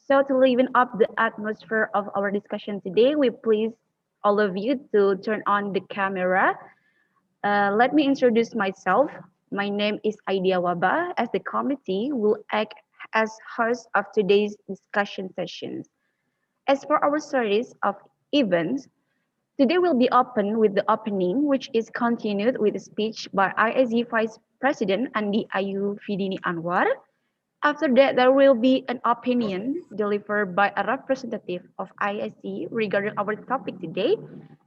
So to liven up the atmosphere of our discussion today, we please all of you to turn on the camera. Let me introduce myself. My name is Aidia Waba, as the committee will act as host of today's discussion sessions. As for our series of events, today will be open with the opening, which is continued with a speech by ISC Vice President Andi Ayu Fidini Anwar. After that, there will be an opinion delivered by a representative of ISC regarding our topic today,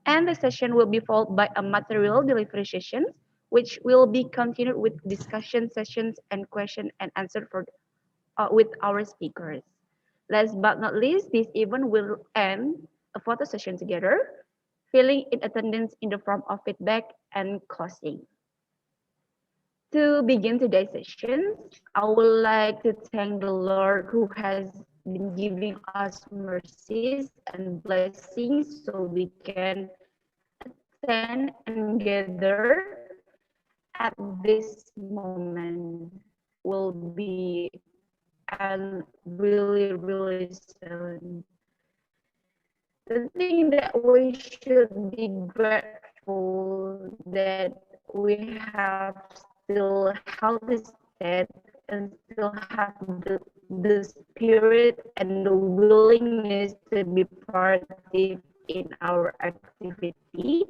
and the session will be followed by a material delivery session, which will be continued with discussion sessions and question and answer with our speakers. Last but not least, this event will end a photo session together, filling in attendance in the form of feedback and closing. To begin today's session, I would like to thank the Lord who has been giving us mercies and blessings so we can attend and gather at this moment. Will be and really soon. The thing that we should be grateful that we have still healthy state and still have the spirit and the willingness to be proactive in our activity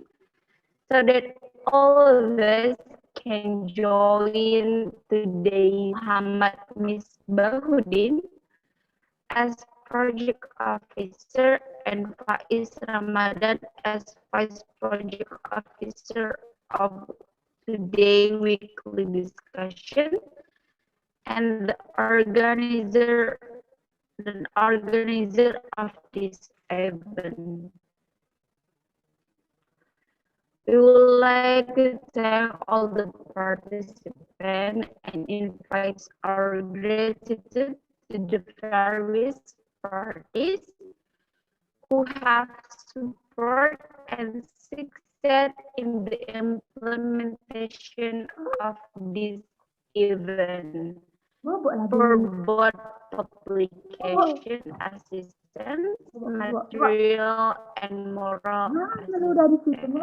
so that all of us can join today Muhammad Misbahuddin as project officer and Faiz Ramadan as vice project officer of today weekly discussion and the organizer of this event. We would like to thank all the participants and invite our gratitude to the various parties who have support and succeed in the implementation of this event for both publication assistance, material, and moral assistance,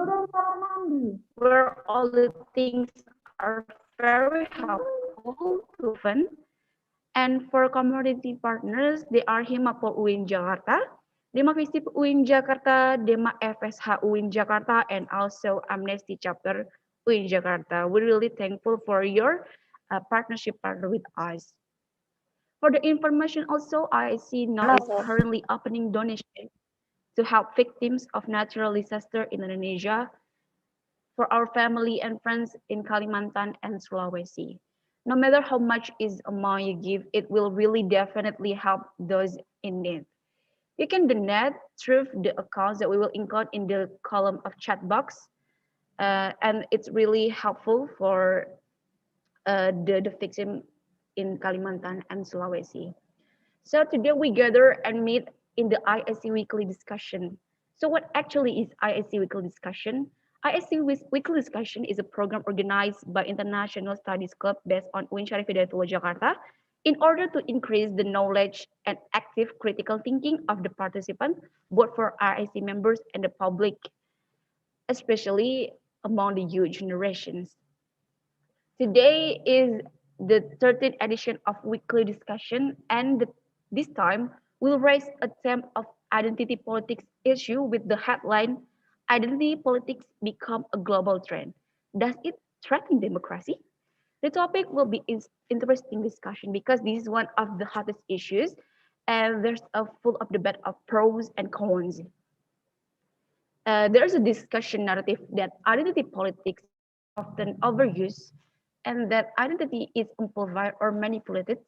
where all the things are very helpful, proven. And for community partners, they are Himapol UIN Jakarta, Dema Visip UIN Jakarta, Dema FSH UIN Jakarta, and also Amnesty Chapter UIN Jakarta. We're really thankful for your partnership partner with us. For the information also, IIC now is currently opening donation to help victims of natural disaster in Indonesia for our family and friends in Kalimantan and Sulawesi. No matter how much is amount you give, it will really definitely help those in need. You can donate through the accounts that we will include in the column of chat box. And it's really helpful for the victim in Kalimantan and Sulawesi. So today we gather and meet in the ISC weekly discussion. So what actually is ISC weekly discussion? ISC weekly discussion is a program organized by International Studies Club based on UIN Syarif Hidayatullah Jakarta in order to increase the knowledge and active critical thinking of the participants, both for ISC members and the public, especially among the youth generations. Today is the 13th edition of weekly discussion, and this time we'll raise a theme of identity politics issue with the headline, Identity Politics Become a Global Trend. Does it threaten democracy? The topic will be interesting discussion because this is one of the hottest issues and there's a full of debate of pros and cons. There's a discussion narrative that identity politics is often overused and that identity is amplified or manipulated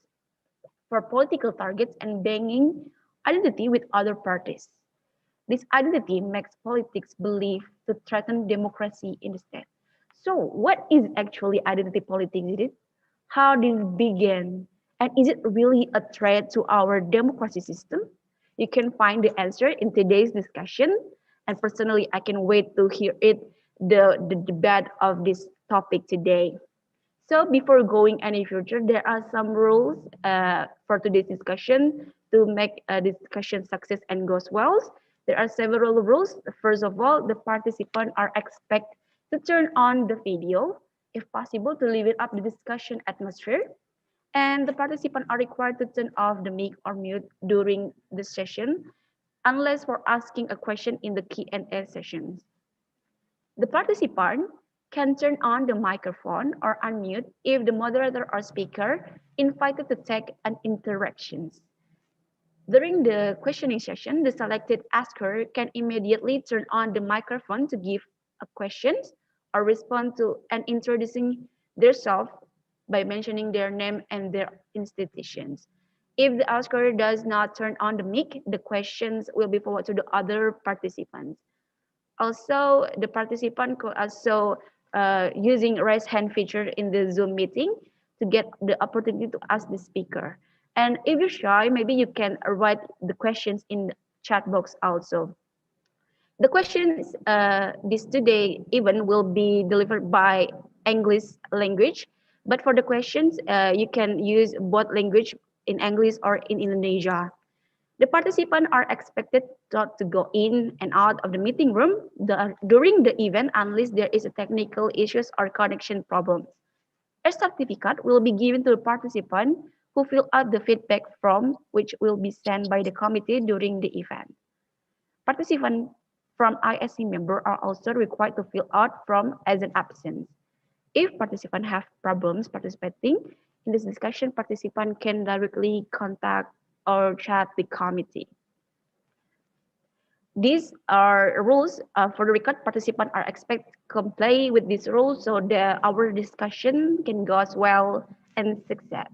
for political targets and banging identity with other parties. This identity makes politics believe to threaten democracy in the state. So what is actually identity politics? Is it? How did it begin? And is it really a threat to our democracy system? You can find the answer in today's discussion. And personally, I can wait to hear the debate of this topic today. So before going any further, there are some rules for today's discussion. to make a discussion success and goes well, there are several rules. First of all, the participants are expected to turn on the video, if possible, to liven up the discussion atmosphere. And the participants are required to turn off the mic or mute during the session, unless for asking a question in the Q&A sessions. The participant can turn on the microphone or unmute if the moderator or speaker invited to take an interactions. During the questioning session, the selected asker can immediately turn on the microphone to give a questions or respond to and introducing themselves by mentioning their name and their institutions. If the asker does not turn on the mic, the questions will be forwarded to the other participants. Also, the participant could also using raise hand feature in the Zoom meeting to get the opportunity to ask the speaker. And if you're shy, maybe you can write the questions in the chat box also. The questions this today even will be delivered by English language, but for the questions, you can use both language in English or in Indonesia. The participants are expected not to go in and out of the meeting room during the event unless there is a technical issues or connection problems. A certificate will be given to the participant who fill out the feedback form, which will be sent by the committee during the event. Participants from ISC member are also required to fill out form as an absence. If participants have problems participating in this discussion, participants can directly contact or chat the committee. These are rules for the record. Participants are expected to comply with these rules so that our discussion can go as well and success.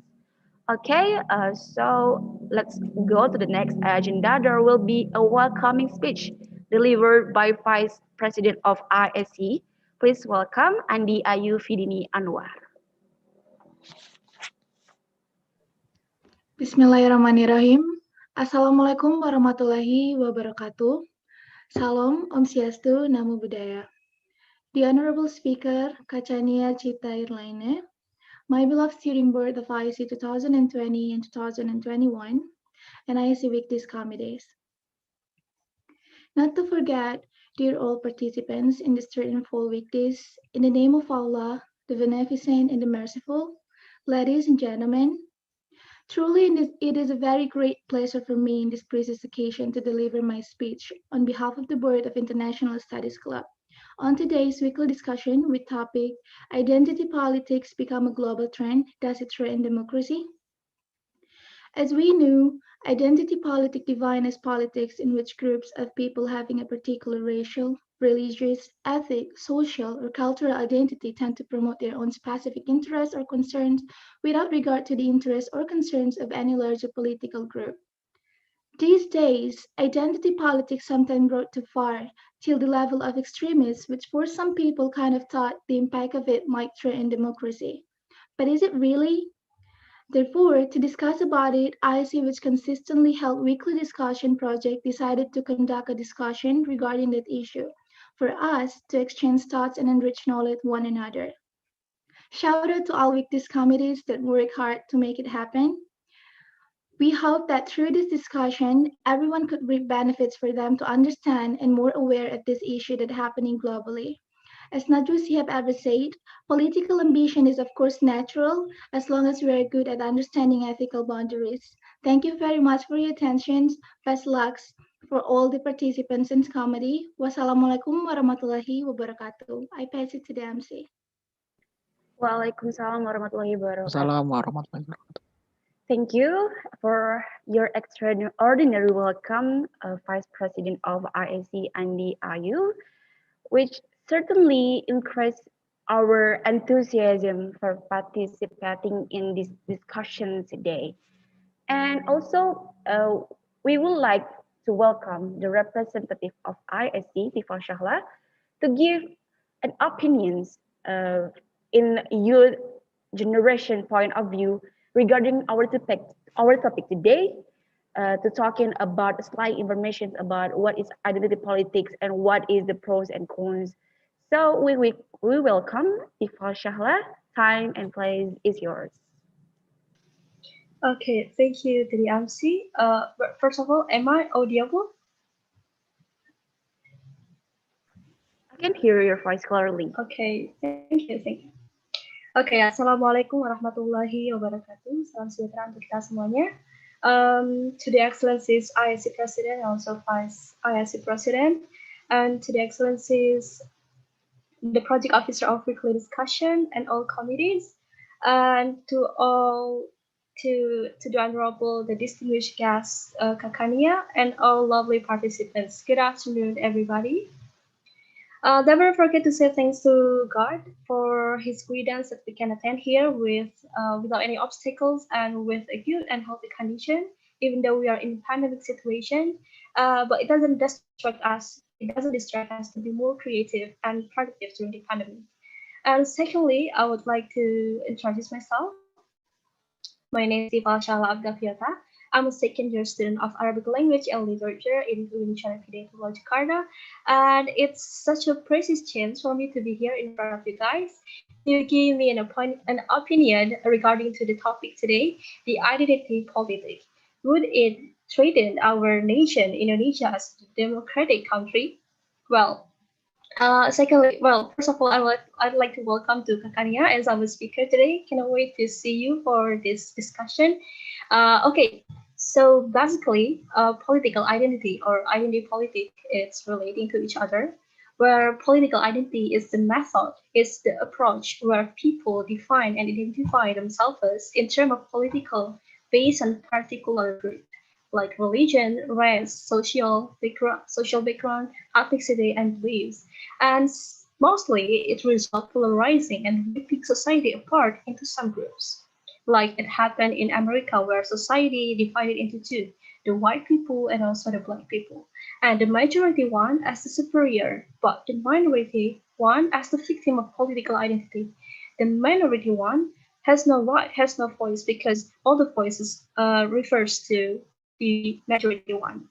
Okay, so let's go to the next agenda. There will be a welcoming speech delivered by Vice President of ISC. Please welcome Andi Ayu Fidini Anwar. Bismillahirrahmanirrahim. Assalamualaikum warahmatullahi wabarakatuh. Salam, Om Swastiastu, Namo Buddhaya. The Honorable Speaker, Kachania Cipta Irlaine, my beloved steering board of ISC 2020 and 2021, and ISC Weekdays Committees. Not to forget, dear all participants in this third and fourth weekdays, in the name of Allah, the Beneficent and the Merciful, ladies and gentlemen, truly, it is a very great pleasure for me in this precious occasion to deliver my speech on behalf of the Board of International Studies Club on today's weekly discussion with topic, Identity Politics Become a Global Trend, Does it Threaten Democracy? As we knew, identity politics define as politics in which groups of people having a particular racial, religious, ethnic, social, or cultural identity tend to promote their own specific interests or concerns without regard to the interests or concerns of any larger political group. These days, identity politics sometimes brought too far, till the level of extremism, which for some people kind of thought the impact of it might threaten democracy. But is it really? Therefore, to discuss about it, ISC, which consistently held weekly discussion project, decided to conduct a discussion regarding that issue for us to exchange thoughts and enrich knowledge one another. Shout out to all weekdays committees that work hard to make it happen. We hope that through this discussion, everyone could reap benefits for them to understand and more aware of this issue that's happening globally. As Najwa have ever said, political ambition is of course natural as long as we are good at understanding ethical boundaries. Thank you very much for your attention. Best lucks for all the participants in committee. Wassalamualaikum warahmatullahi wabarakatuh. I pass it to the MC. Waalaikumsalam warahmatullahi wabarakatuh. Assalamualaikum warahmatullahi wabarakatuh. Thank you for your extraordinary welcome, Vice President of ISC Andi Ayu, which certainly increased our enthusiasm for participating in this discussion today. And also, we would like to welcome the representative of ISC, Tifal Shahla, to give an opinions in your generation point of view regarding our topic today, to talking about slight information about what is identity politics and what is the pros and cons. So we welcome Tifal Shahla. Time and place is yours. Okay, thank you to the MC. But first of all, am I audible? I can hear your voice clearly. Okay, thank you. Oke, Assalamualaikum warahmatullahi wabarakatuh. Salam sejahtera untuk kita semuanya. To the Excellencies ISC President and also Vice ISC President, and to the Excellencies the Project Officer of Weekly Discussion and all committees, and to all to the Honorable, the distinguished guests, Kakania, and all lovely participants. Good afternoon, everybody. Never forget to say thanks to God for His guidance that we can attend here without any obstacles and with a good and healthy condition, even though we are in pandemic situation. But it doesn't distract us. It doesn't distract us to be more creative and productive during the pandemic. And secondly, I would like to introduce myself. My name is Siva Shala Abdafiata. I'm a second year student of Arabic language and literature in Indonesia Pulau Jakarta, and it's such a precious chance for me to be here in front of you guys to give me an opinion regarding to the topic today, the identity politics. Would it threaten our nation, Indonesia, as a democratic country? Well, first of all, I'd like to welcome to Kakania as our speaker today. Cannot wait to see you for this discussion. Okay, so basically, political identity or identity politic is relating to each other. Where political identity is the method, is the approach where people define and identify themselves in terms of political based on particular group like religion, race, social background, ethnicity, and beliefs. And mostly it results polarizing and ripping society apart into some groups. Like it happened in America where society divided into two, the white people and also the black people. And the majority one as the superior, but the minority one as the victim of political identity. The minority one has no right, has no voice because all the voices refers to the majority one.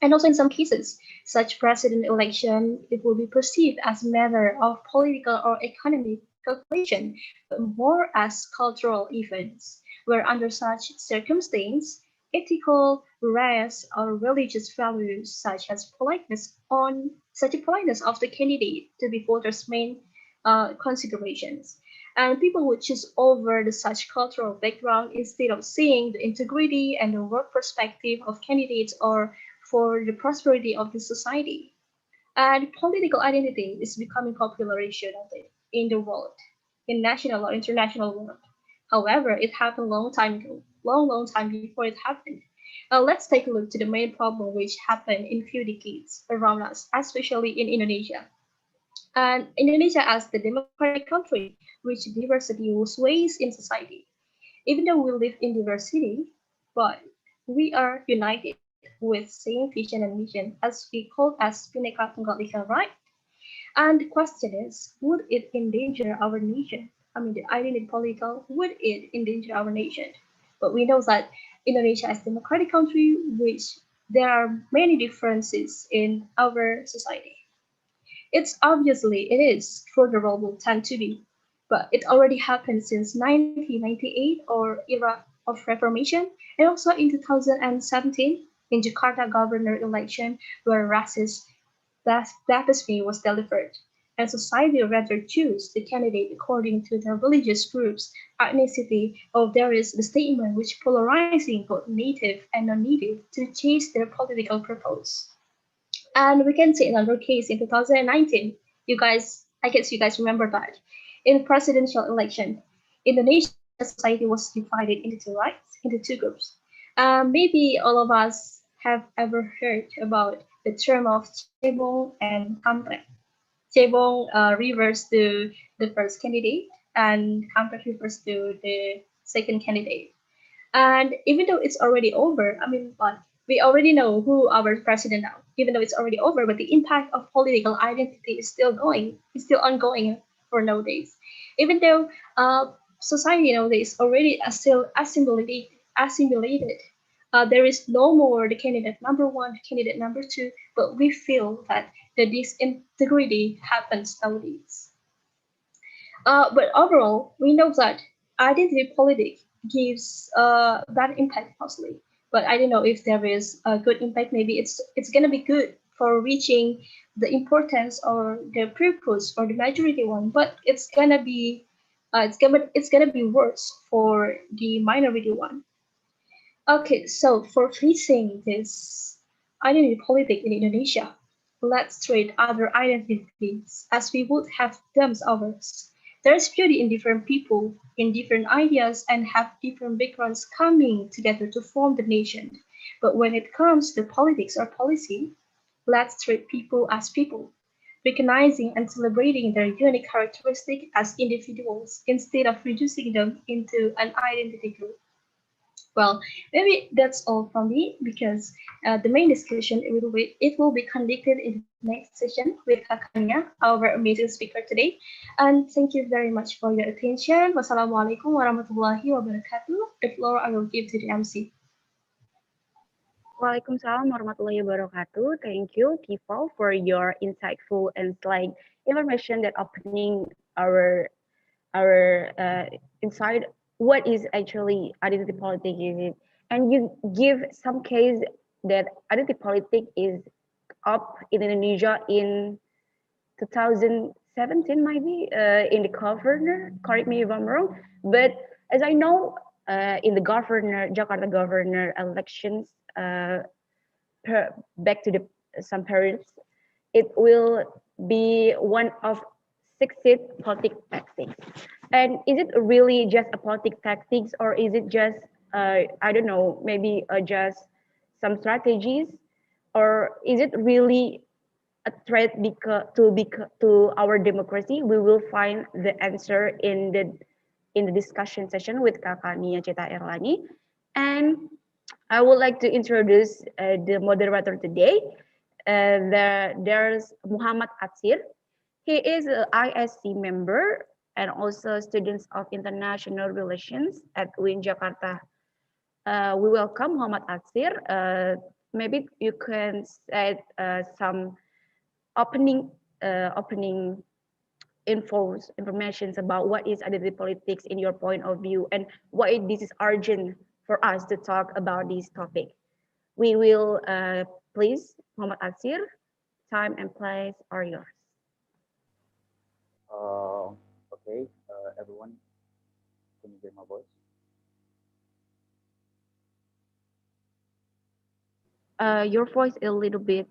And also in some cases, such president election, it will be perceived as a matter of political or economic calculation, but more as cultural events, where under such circumstance, ethical, race, or religious values such as politeness of the candidate to be voters' main considerations. And people would choose over the such cultural background instead of seeing the integrity and the work perspective of candidates or for the prosperity of the society. And political identity is becoming popular issue in the world, in national or international world. However, it happened long time ago, long time before it happened. Let's take a look to the main problem which happened in few decades around us, especially in Indonesia. And Indonesia as the democratic country, which diversity sways in society. Even though we live in diversity, but we are united with same vision and mission as we call as Bhinneka Tunggal Ika, right? And the question is, would it endanger our nation? I mean, the identity political, would it endanger our nation? But we know that Indonesia is a democratic country, which there are many differences in our society. It's obviously it is for the role will tend to be, but it already happened since 1998 or era of reformation, and also in 2017 in Jakarta governor election where racist blasphemy was delivered, and society rather choose the candidate according to their religious groups, ethnicity, or there is the statement which polarizing both native and non-native to chase their political purpose. And we can see another case in 2019. I guess you guys remember that. In presidential election, Indonesia society was divided into two, right? Into two groups. Maybe all of us have ever heard about the term of cebong and kampret. Cebong refers to the first candidate, and kampret refers to the second candidate. And even though it's already over, I mean, but we already know who our president now. Even though it's already over, but the impact of political identity is still going, is still ongoing for nowadays. Even though society nowadays already still assimilated. There is no more the candidate number one, candidate number two, but we feel that the disintegrity happens nowadays. But overall, we know that identity politics gives bad impact mostly. But I don't know if there is a good impact. Maybe it's gonna be good for reaching the importance or the purpose for the majority one. But it's gonna be worse for the minority one. Okay, so for facing this identity politic in Indonesia, let's treat other identities as we would have them ours. There's beauty in different people, in different ideas, and have different backgrounds coming together to form the nation. But when it comes to politics or policy, let's treat people as people, recognizing and celebrating their unique characteristics as individuals instead of reducing them into an identity group. Well, maybe that's all from me because the main discussion it will be conducted in the next session with Kakanya, our amazing speaker today. And thank you very much for your attention. Wassalamualaikum warahmatullahi wabarakatuh. The floor I will give to the MC. Waalaikumsalam warahmatullahi wabarakatuh. Thank you, Kifal, for your insightful and like information that opening our inside what is actually identity politics is it, and you give some case that identity politics is up in Indonesia in 2017 maybe in the governor. Correct me if I'm wrong, but as I know, in the governor Jakarta governor elections, back to the some periods, it will be one of succeed politic tactics. And is it really just a politic tactics, or is it just I don't know, maybe just some strategies, or is it really a threat to our democracy? We will find the answer in the discussion session with Kakak Nia Ceta Erlani. And I would like to introduce the moderator today. There's Muhammad Atsir. He is an ISC member and also students of international relations at UIN Jakarta. We welcome Muhammad Atsir. Maybe you can say some opening informations about what is identity politics in your point of view and why this is urgent for us to talk about this topic. We will please, Muhammad Atsir, time and place are yours. Okay, everyone, can you hear my voice? Your voice a little bit.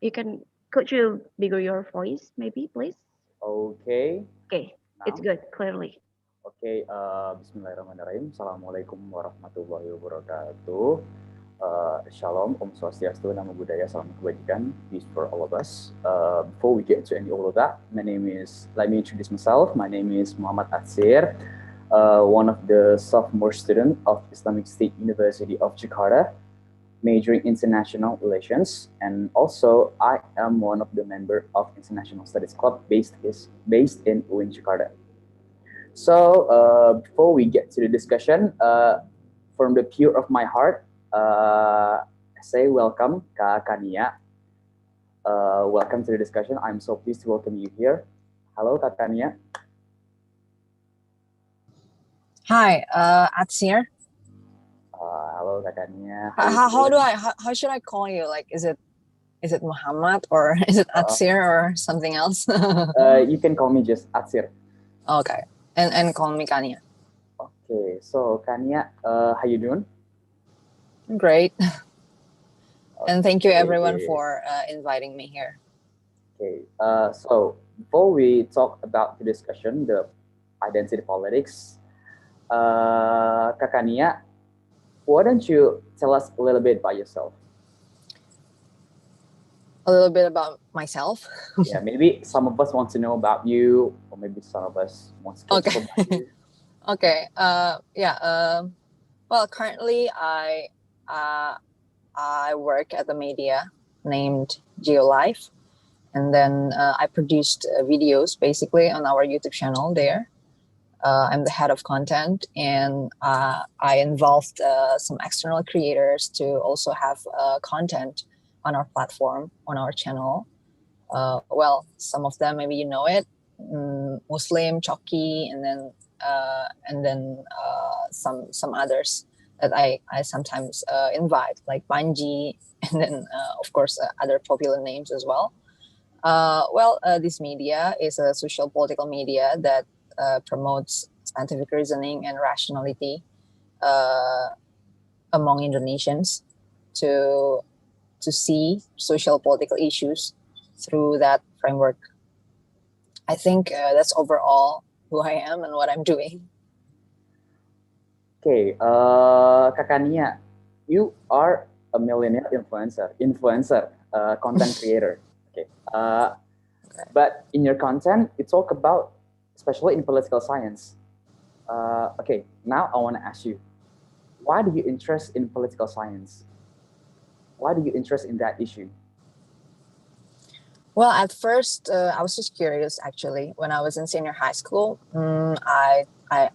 Could you bigger your voice, maybe, please? Okay. Okay, it's good, clearly. Okay, Bismillahirrahmanirrahim. Assalamualaikum warahmatullahi wabarakatuh. Shalom, Om Swastiastu, Namo Buddhaya, Salam Kebajikan, peace for all of us. Before we get to any all of that, let me introduce myself. My name is Muhammad Atsir, one of the sophomore student of Islamic State University of Jakarta, majoring international relations, and also I am one of the member of International Studies Club based in UIN Jakarta. So before we get to the discussion, from the pure of my heart, say welcome, Kak Kania. Welcome to the discussion. I'm so pleased to welcome you here. Hello, Kak Kania. Hi, Atsir. Hello, Kak Kania. How should I call you? Like, is it Muhammad or is it Atsir or something else? You can call me just Atsir. Okay, and call me Kania. Okay, so Kania, how you doing? Great. And thank you everyone for inviting me here. Okay, so before we talk about the discussion, the identity politics, Kakania, why don't you tell us a little bit about yourself? A little bit about myself? Yeah, maybe some of us want to know about you, or maybe some of us want to know about you. Okay, well, currently I work at the media named GeoLife, and then I produced videos basically on our YouTube channel there. I'm the head of content, and I involved some external creators to also have content on our platform, on our channel. Well, some of them maybe you know it, Muslim, Choki, and then some others that I sometimes invite, like Panji, and then of course other popular names as well. This media is a social political media that promotes scientific reasoning and rationality uh, among Indonesians to see social political issues through that framework. I think that's overall who I am and what I'm doing. Okay, Kakak Nia, you are a millennial influencer, content creator. Okay, but in your content, you talk about, especially in political science. Okay, now I want to ask you, why do you interest in political science? Why do you interest in that issue? Well, at first, I was just curious. Actually, when I was in senior high school, I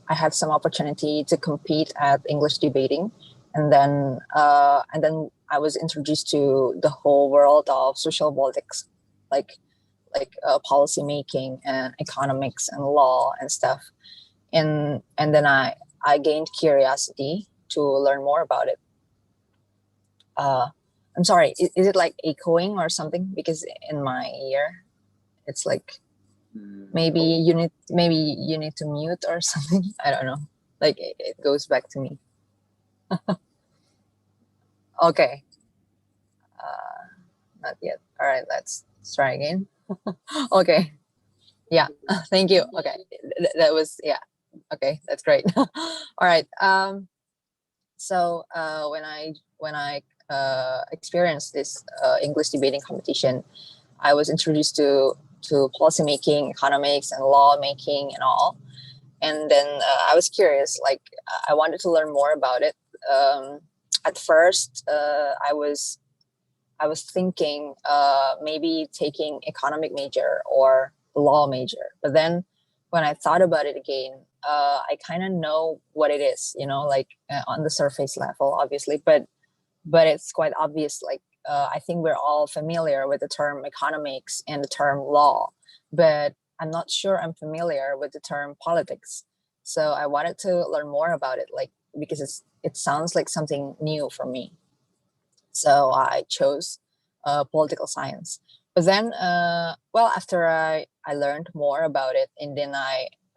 had some opportunity to compete at English debating, and then I was introduced to the whole world of social politics, like policy making and economics and law and stuff, and then I gained curiosity to learn more about it. I'm sorry, is it like echoing or something? Because in my ear, it's like maybe you need to mute or something. I don't know. Like it goes back to me. Okay. Not yet. All right, let's try again. Okay. Yeah. Thank you. Okay. That was yeah. Okay, that's great. All right. So when I experienced this English debating competition, I was introduced to policy making, economics, and law making, and all. And then I was curious, like I wanted to learn more about it. At first, I was thinking maybe taking economic major or law major, but then when I thought about it again, I kind of know what it is, you know, like on the surface level, obviously, but it's quite obvious. Like I think we're all familiar with the term economics and the term law, but I'm not sure I'm familiar with the term politics. So I wanted to learn more about it, like because it sounds like something new for me. So I chose political science. But then, after I learned more about it, and then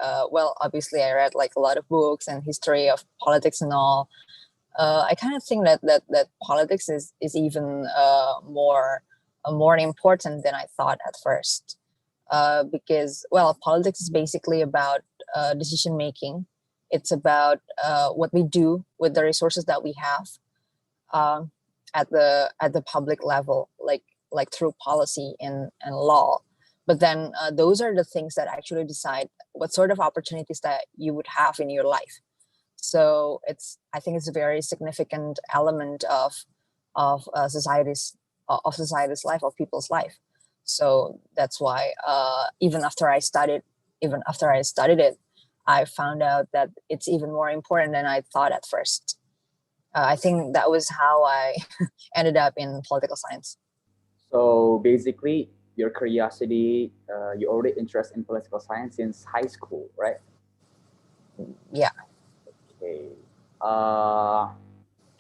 obviously I read like a lot of books and history of politics and all. I kind of think that politics is even more important than I thought at first. Because politics is basically about decision making. It's about what we do with the resources that we have. Um, at the public level, like through policy and law. But then those are the things that actually decide what sort of opportunities that you would have in your life. So I think it's a very significant element of society's life, of people's life. So that's why even after I studied it, I found out that it's even more important than I thought at first. I think that was how I ended up in political science. So basically, your curiosity, you already interested in political science since high school, right? Yeah. Okay.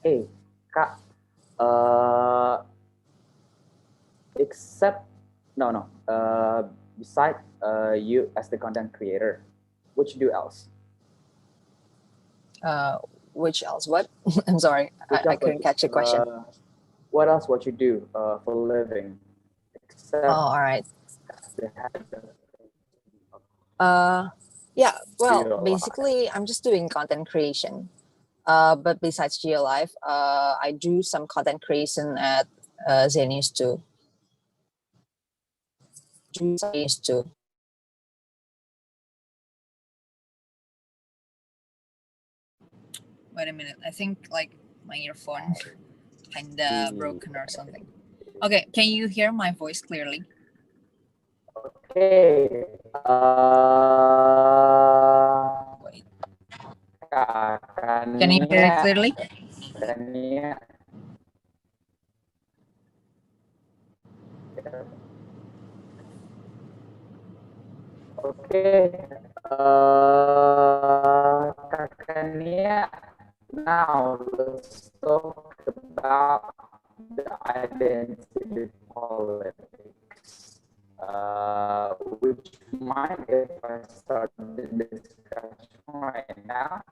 Hey, Kak. Except, no. Beside you as the content creator, what you do else? Which else? What? I'm sorry, I couldn't catch the question. What else? What you do for a living? Except all right. Yeah. Well, basically, I'm just doing content creation. But besides GeoLife, I do some content creation at Zenius too. Wait a minute. I think like my earphone kinda broken or something. Okay, can you hear my voice clearly? Okay. Wait. Can you hear it clearly? Okay. Kania, now let's talk about the identity politics. Would you mind if I start the discussion right now?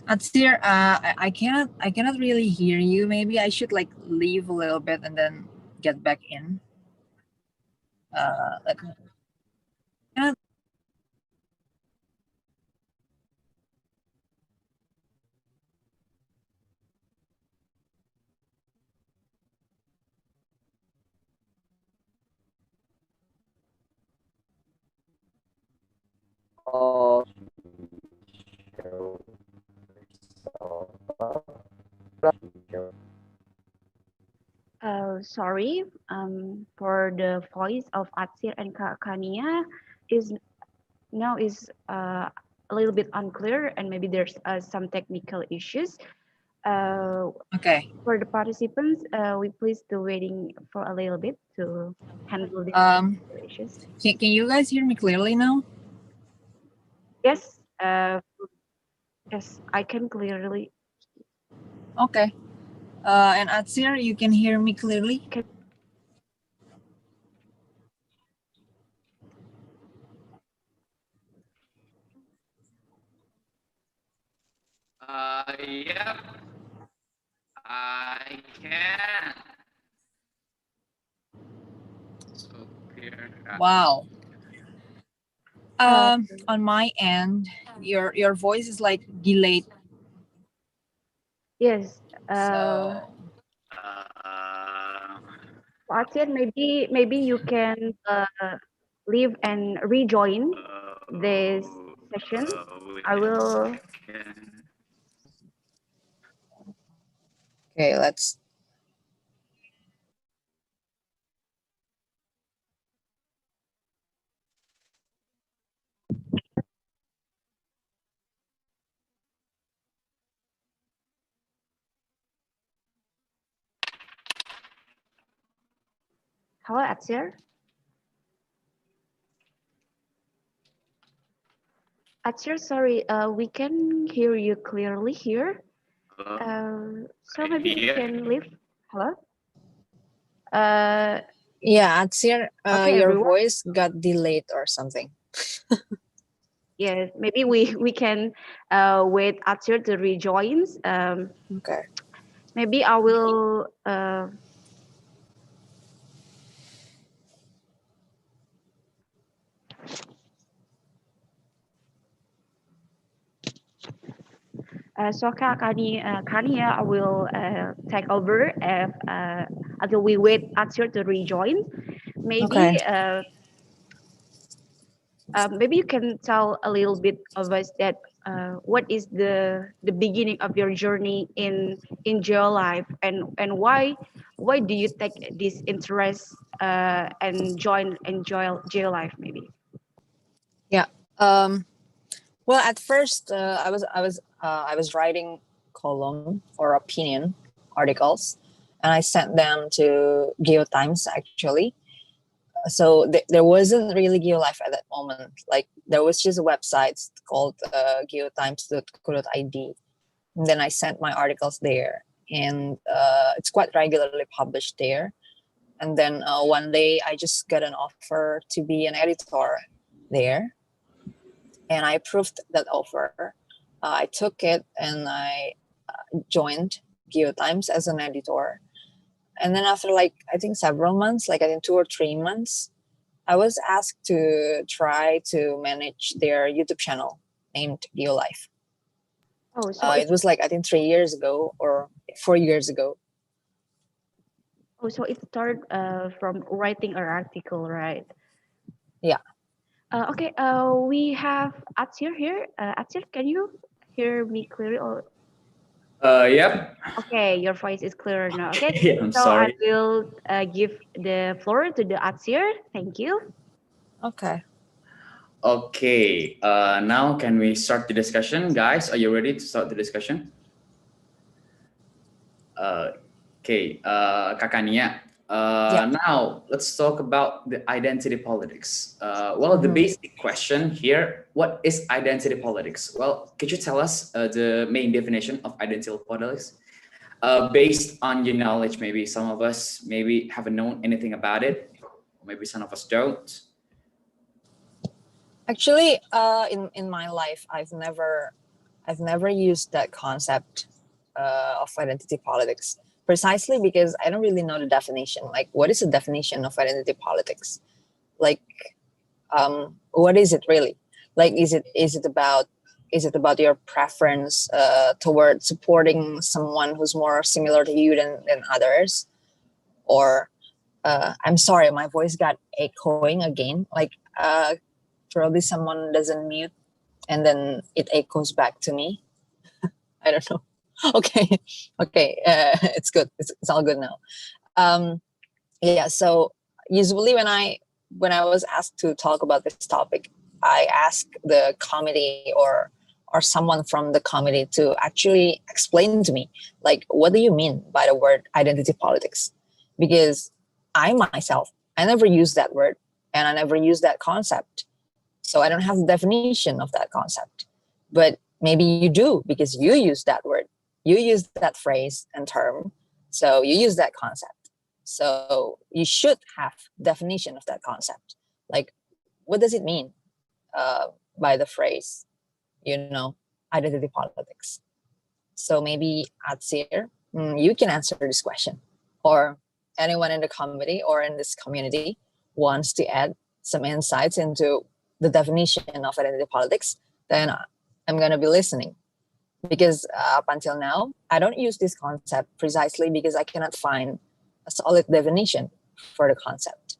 Atsir, I cannot really hear you. Maybe I should like leave a little bit and then get back in. Let me. Cannot- Oh, Sorry, for the voice of Atsir and Kak Kania is now is a little bit unclear, and maybe there's some technical issues. Okay. For the participants, we please to waiting for a little bit to handle these issues. Can you guys hear me clearly now? Yes, yes, I can clearly. Okay. And Atsir, you can hear me clearly? Yep, I can. So clear. Wow. On my end, your voice is like delayed. Yes. So Atsir, maybe you can leave and rejoin this session. I will. okay, let's. Hello, Atsir. Atsir, sorry, we can hear you clearly here. So maybe you can leave. Hello. Yeah, Atsir, Okay, your everyone. voice got delayed or something. Yes, maybe we can wait Atsir to rejoin. Okay. Maybe I will. So Kania, I will take over if, until we wait Atsir to rejoin. Okay. Maybe you can tell a little bit of us that what is the beginning of your journey in jail life, and why do you take this interest and join in jail life maybe? Yeah. Well, at first, I was writing column or opinion articles, and I sent them to Geo Times actually. So there wasn't really GeoLife at that moment. Like there was just a website called geotimes.co.id. And then I sent my articles there, and it's quite regularly published there. And then one day I just got an offer to be an editor there, and I approved that offer. I took it and I joined GeoTimes as an editor. And then after like I think several months, like I think 2 or 3 months, I was asked to try to manage their YouTube channel named GeoLife. Oh, so It was like I think 3 years ago or 4 years ago. so it started from writing an article, right? Yeah. Okay. We have Atsir here. Atsir, can you hear me clearly? Or Yep. okay, your voice is clearer now. Okay. I'm So I sorry. will give the floor to the Atsir. Thank you. Okay. Okay. Now can we start the discussion, guys? Are you ready to start the discussion? Okay. Kakak Nia, Now let's talk about the identity politics. Well, the basic question here, what is identity politics? Well, could you tell us the main definition of identity politics? Based on your knowledge, maybe some of us maybe haven't known anything about it. Maybe some of us don't. Actually, in my life, I've never used that concept of identity politics, precisely because I don't really know the definition. Like, what is the definition of identity politics? Like, what is it really? Like, is it about your preference toward supporting someone who's more similar to you than others? Or I'm sorry, my voice got echoing again. Like, probably someone doesn't mute and then it echoes back to me. I don't know. Okay. It's good. It's all good now. Yeah. So usually when I was asked to talk about this topic, I ask the committee or someone from the committee to actually explain to me, like, what do you mean by the word identity politics? Because I myself, I never use that word and I never use that concept. So I don't have the definition of that concept. But maybe you do, because you use that word. You use that phrase and term. So you use that concept. So you should have definition of that concept. Like, what does it mean by the phrase, identity politics? So maybe Atsir, you can answer this question. Or anyone in the committee or in this community wants to add some insights into the definition of identity politics, then I'm going to be listening. Because up until now, I don't use this concept precisely because I cannot find a solid definition for the concept.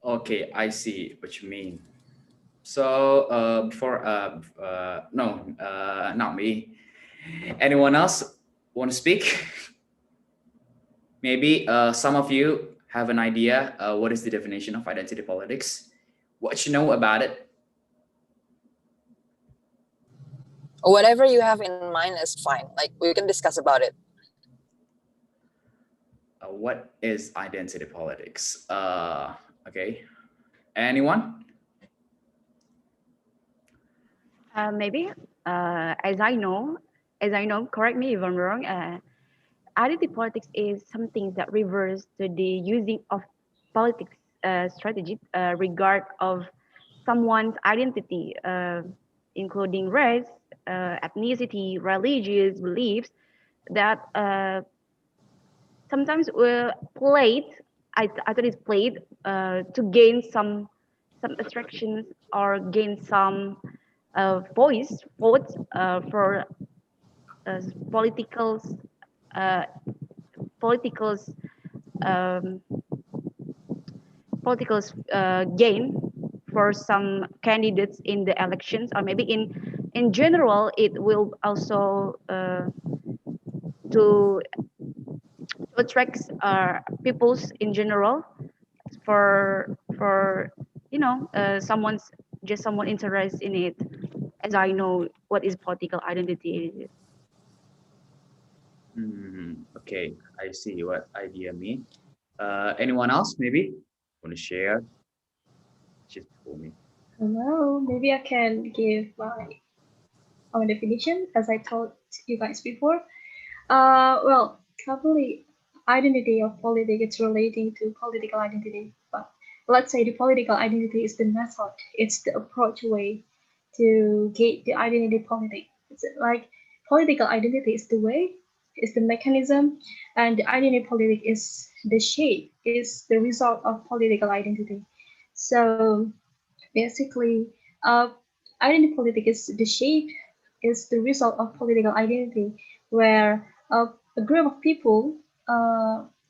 Okay, I see what you mean. So not me. Anyone else want to speak? Maybe some of you have an idea what is the definition of identity politics? What you know about it? Whatever you have in mind is fine. Like, we can discuss about it. What is identity politics? Okay, anyone? Maybe, as I know, correct me if I'm wrong, identity politics is something that refers to the using of politics strategy regard of someone's identity, including race, ethnicity, religious beliefs that sometimes played. I thought it's played to gain some attractions or gain some votes for political political um, political gain for some candidates in the elections, or maybe in general it will also to attract peoples in general for someone's just someone interested in it, as I know what is political identity is. Okay, I see what idea mean. Anyone else maybe want to share? Just for me. Well, maybe I can give my own definition as I told you guys before. Well, probably identity of politics is relating to political identity, but let's say the political identity is the method, it's the approach way to get the identity politic. It's like political identity is the way, is the mechanism, and the identity politic is the shape, is the result of political identity. So basically, identity politic is the shape, is the result of political identity, where a group of people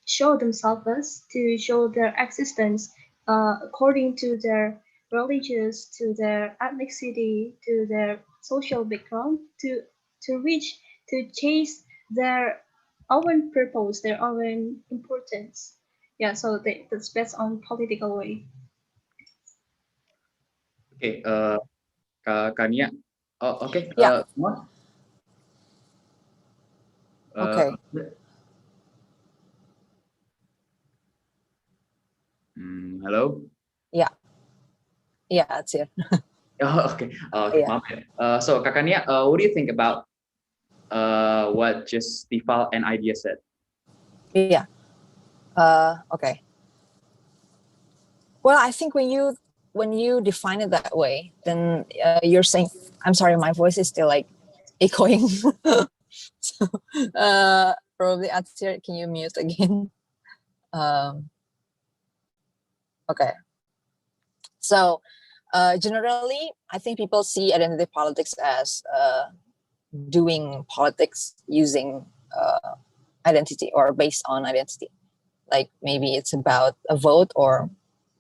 show themselves to show their existence according to their religious, to their ethnicity, to their social background, to reach, to chase their own purpose, their own importance. Yeah, so that's based on political way. Okay, Kania. Oh, okay. Yeah. What? Okay. Hello. Yeah, it's here. Oh, okay. Okay. Yeah. So Kakania, what do you think about what just Tifal and Idea said? Yeah. Okay. Well, I think when you define it that way, then you're saying, I'm sorry, my voice is still like echoing. So, probably Atsir, can you mute again? Okay. So generally, I think people see identity politics as doing politics using identity or based on identity. Like maybe it's about a vote, or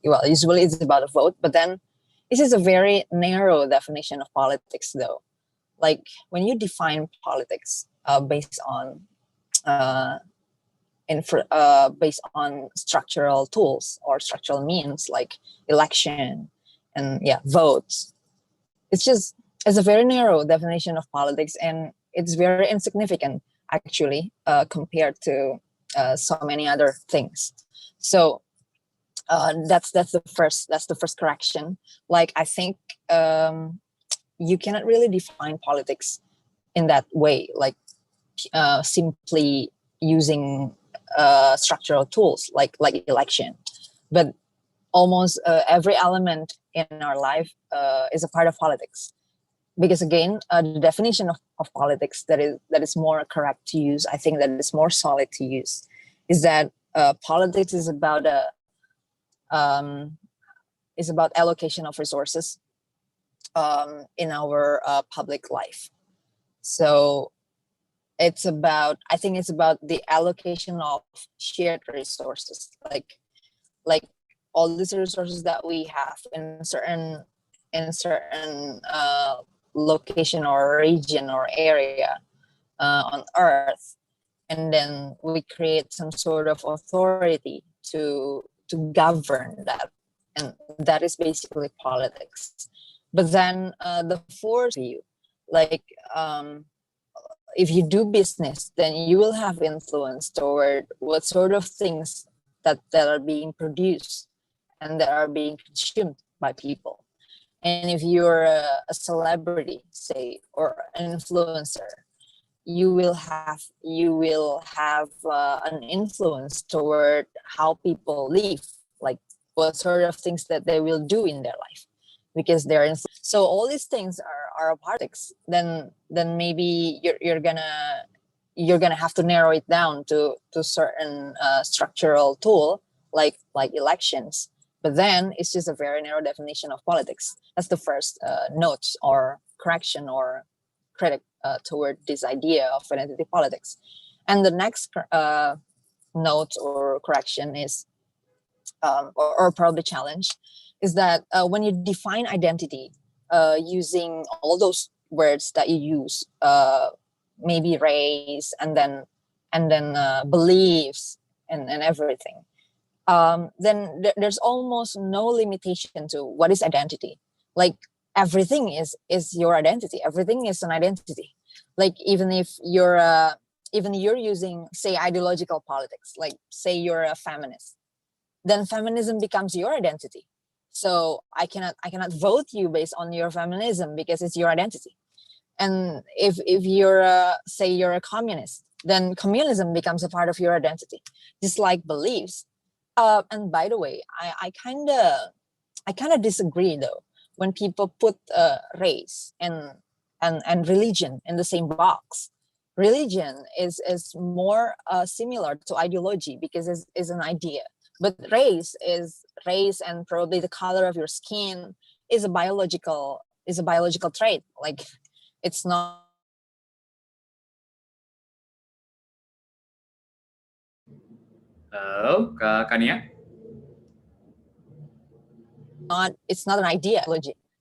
well, usually it's about a vote, but then this is a very narrow definition of politics though. Like when you define politics based on based on structural tools or structural means like election and votes, it's a very narrow definition of politics, and it's very insignificant actually compared to so many other things. So that's the first correction. Like I think you cannot really define politics in that way, like simply using structural tools like election, but almost every element in our life is a part of politics. Because again, the definition of politics that is more correct to use, I think that is more solid to use, is that politics um, is about allocation of resources in our public life. So I think it's about the allocation of shared resources, like all these resources that we have in certain location or region or area on Earth, and then we create some sort of authority to govern that, and that is basically politics. But then the fourth view, like if you do business, then you will have influence toward what sort of things that are being produced and that are being consumed by people. And if you're a celebrity, say, or an influencer, you will have an influence toward how people live, like what sort of things that they will do in their life, because so all these things are a politics. Then maybe you're gonna have to narrow it down to certain structural tool like elections. But then it's just a very narrow definition of politics. That's the first note or correction or critic toward this idea of identity politics. And the next note or correction is, or probably challenge, is that when you define identity using all those words that you use, maybe race and then beliefs and everything, then there's almost no limitation to what is identity. Like everything is your identity. Everything is an identity. Like even you're using, say, ideological politics, like say you're a feminist, then feminism becomes your identity. So I cannot vote you based on your feminism because it's your identity. And if you're say you're a communist, then communism becomes a part of your identity, just like beliefs. And by the way, I kind of disagree though when people put race and religion in the same box. Religion is more similar to ideology because it's an idea, but race and probably the color of your skin is a biological trait. Like it's Halo, Kak Kania. Not an idea.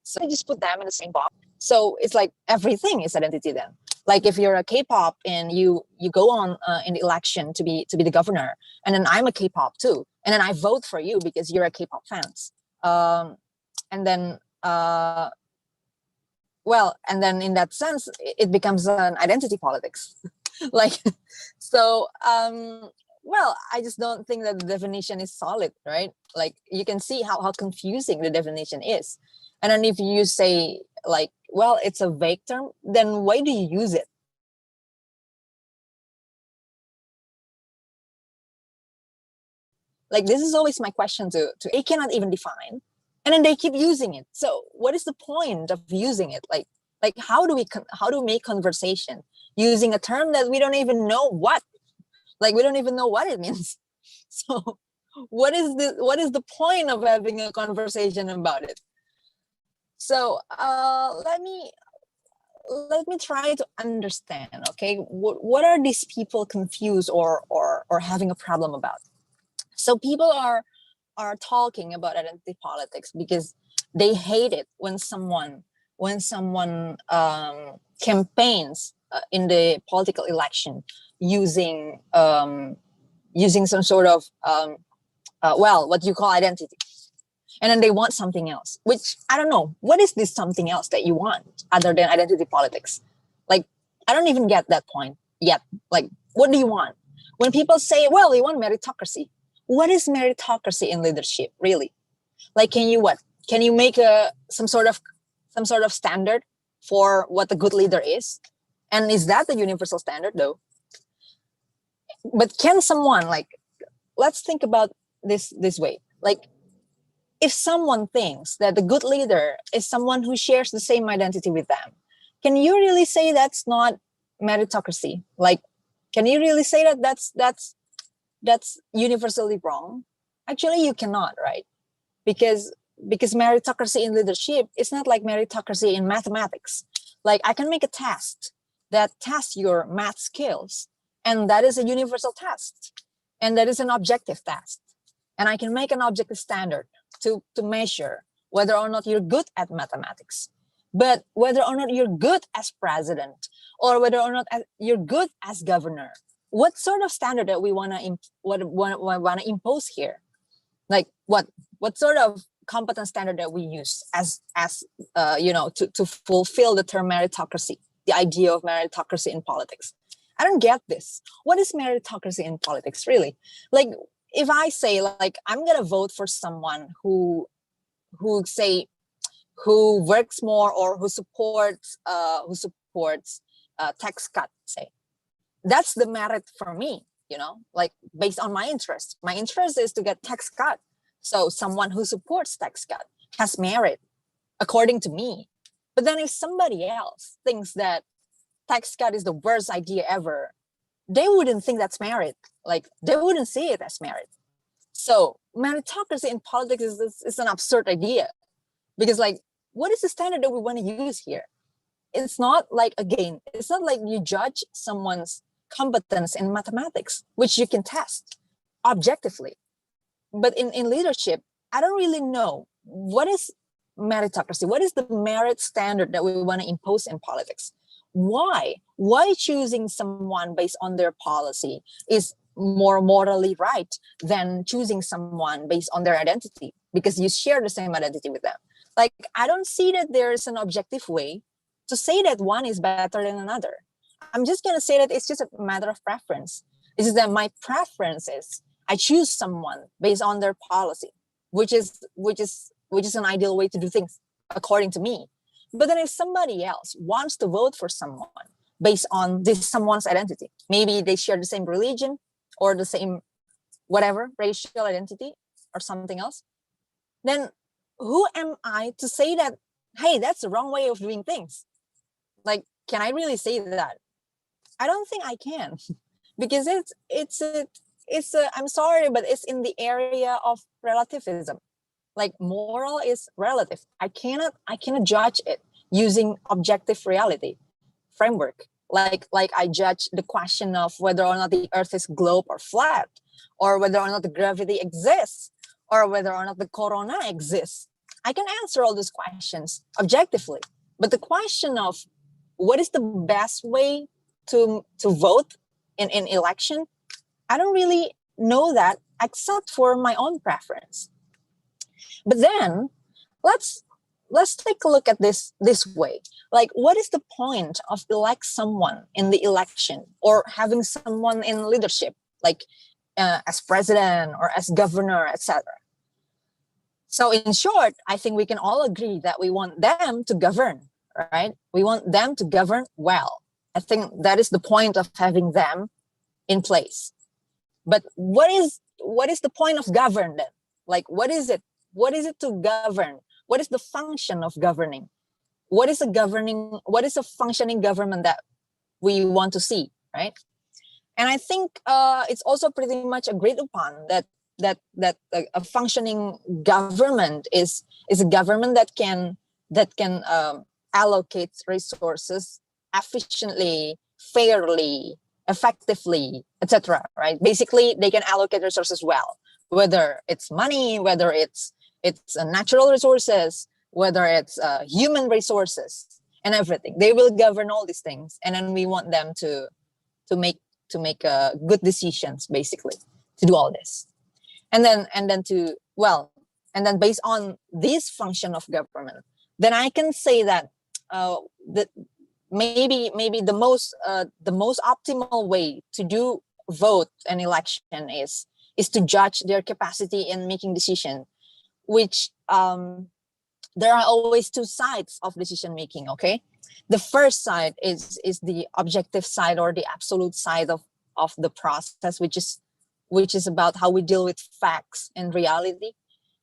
So I just put them in the same box. So it's like everything is identity then. Like if you're a K-pop and you go on in the election to be the governor, and then I'm a K-pop too, and then I vote for you because you're a K-pop fans. And then and then in that sense, it becomes an identity politics. Like so well, I just don't think that the definition is solid, right? Like you can see how confusing the definition is. And then if you say like, well, it's a vague term, then why do you use it? Like this is always my question to they cannot even define, and then they keep using it. So what is the point of using it? Like how do we make conversation using a term that we don't even know what? Like we don't even know what it means. So what is the point of having a conversation about it? So let me try to understand. Okay, what are these people confused or having a problem about? So people are talking about identity politics because they hate it when someone campaigns in the political election using some sort of what you call identity, and then they want something else, which I don't know. What is this something else that you want other than identity politics? Like, I don't even get that point yet. Like, what do you want? When people say, well, we want meritocracy. What is meritocracy in leadership, really? Like, can you make some sort of standard for what a good leader is? And is that the universal standard though? But can someone, like, let's think about this way. Like, if someone thinks that the good leader is someone who shares the same identity with them, can you really say that's not meritocracy? Like, can you really say that that's universally wrong? Actually, you cannot, right? Because meritocracy in leadership is not like meritocracy in mathematics. Like, I can make a test that tests your math skills, and that is a universal test, and that is an objective test. And I can make an objective standard to measure whether or not you're good at mathematics. But whether or not you're good as president, or whether or not you're good as governor, what sort of standard that we want to impose here? Like, what sort of competence standard that we use as to fulfill the term meritocracy, the idea of meritocracy in politics? I don't get this. What is meritocracy in politics, really? Like, if I say, like, I'm gonna vote for someone who works more, or who supports tax cut, say, that's the merit for me, like, based on my interest. My interest is to get tax cut. So someone who supports tax cut has merit, according to me. But then if somebody else thinks that tax cut is the worst idea ever, they wouldn't think that's merit. Like, they wouldn't see it as merit. So meritocracy in politics is an absurd idea, because, like, what is the standard that we want to use here? It's not like, again, it's not like you judge someone's competence in mathematics, which you can test objectively. But in leadership, I don't really know what is meritocracy. What is the merit standard that we want to impose in politics? Why choosing someone based on their policy is more morally right than choosing someone based on their identity, because you share the same identity with them? Like, I don't see that there's an objective way to say that one is better than another. I'm just going to say that it's just a matter of preference. It's just that my preference is I choose someone based on their policy, which is an ideal way to do things, according to me. But then if somebody else wants to vote for someone based on this someone's identity, maybe they share the same religion or the same whatever racial identity or something else, then who am I to say that, hey, that's the wrong way of doing things? Like, can I really say that? I don't think I can, because I'm sorry, but it's in the area of relativism. Like, moral is relative. I cannot judge it using objective reality framework. Like I judge the question of whether or not the earth is globe or flat, or whether or not the gravity exists, or whether or not the corona exists. I can answer all those questions objectively. But the question of what is the best way to vote in election, I don't really know that, except for my own preference. But then let's take a look at this way. Like, what is the point of elect someone in the election, or having someone in leadership? Like, as president or as governor, etc. So in short, I think we can all agree that we want them to govern, right? We want them to govern well. I think that is the point of having them in place. But what is the point of govern then? Like, what is it? What is it to govern? What is the function of governing? What is a functioning government that we want to see, right? And I think it's also pretty much agreed upon that a functioning government is a government that can allocate resources efficiently, fairly, effectively, etc. Right? Basically, they can allocate resources well, whether it's money, whether it's natural resources, whether it's human resources, and everything. They will govern all these things, and then we want them to make good decisions, basically, to do all this. And then based on this function of government, then I can say that that maybe the most optimal way to do vote and election is to judge their capacity in making decision, which there are always two sides of decision making. Okay, the first side is the objective side or the absolute side of the process, which is about how we deal with facts and reality.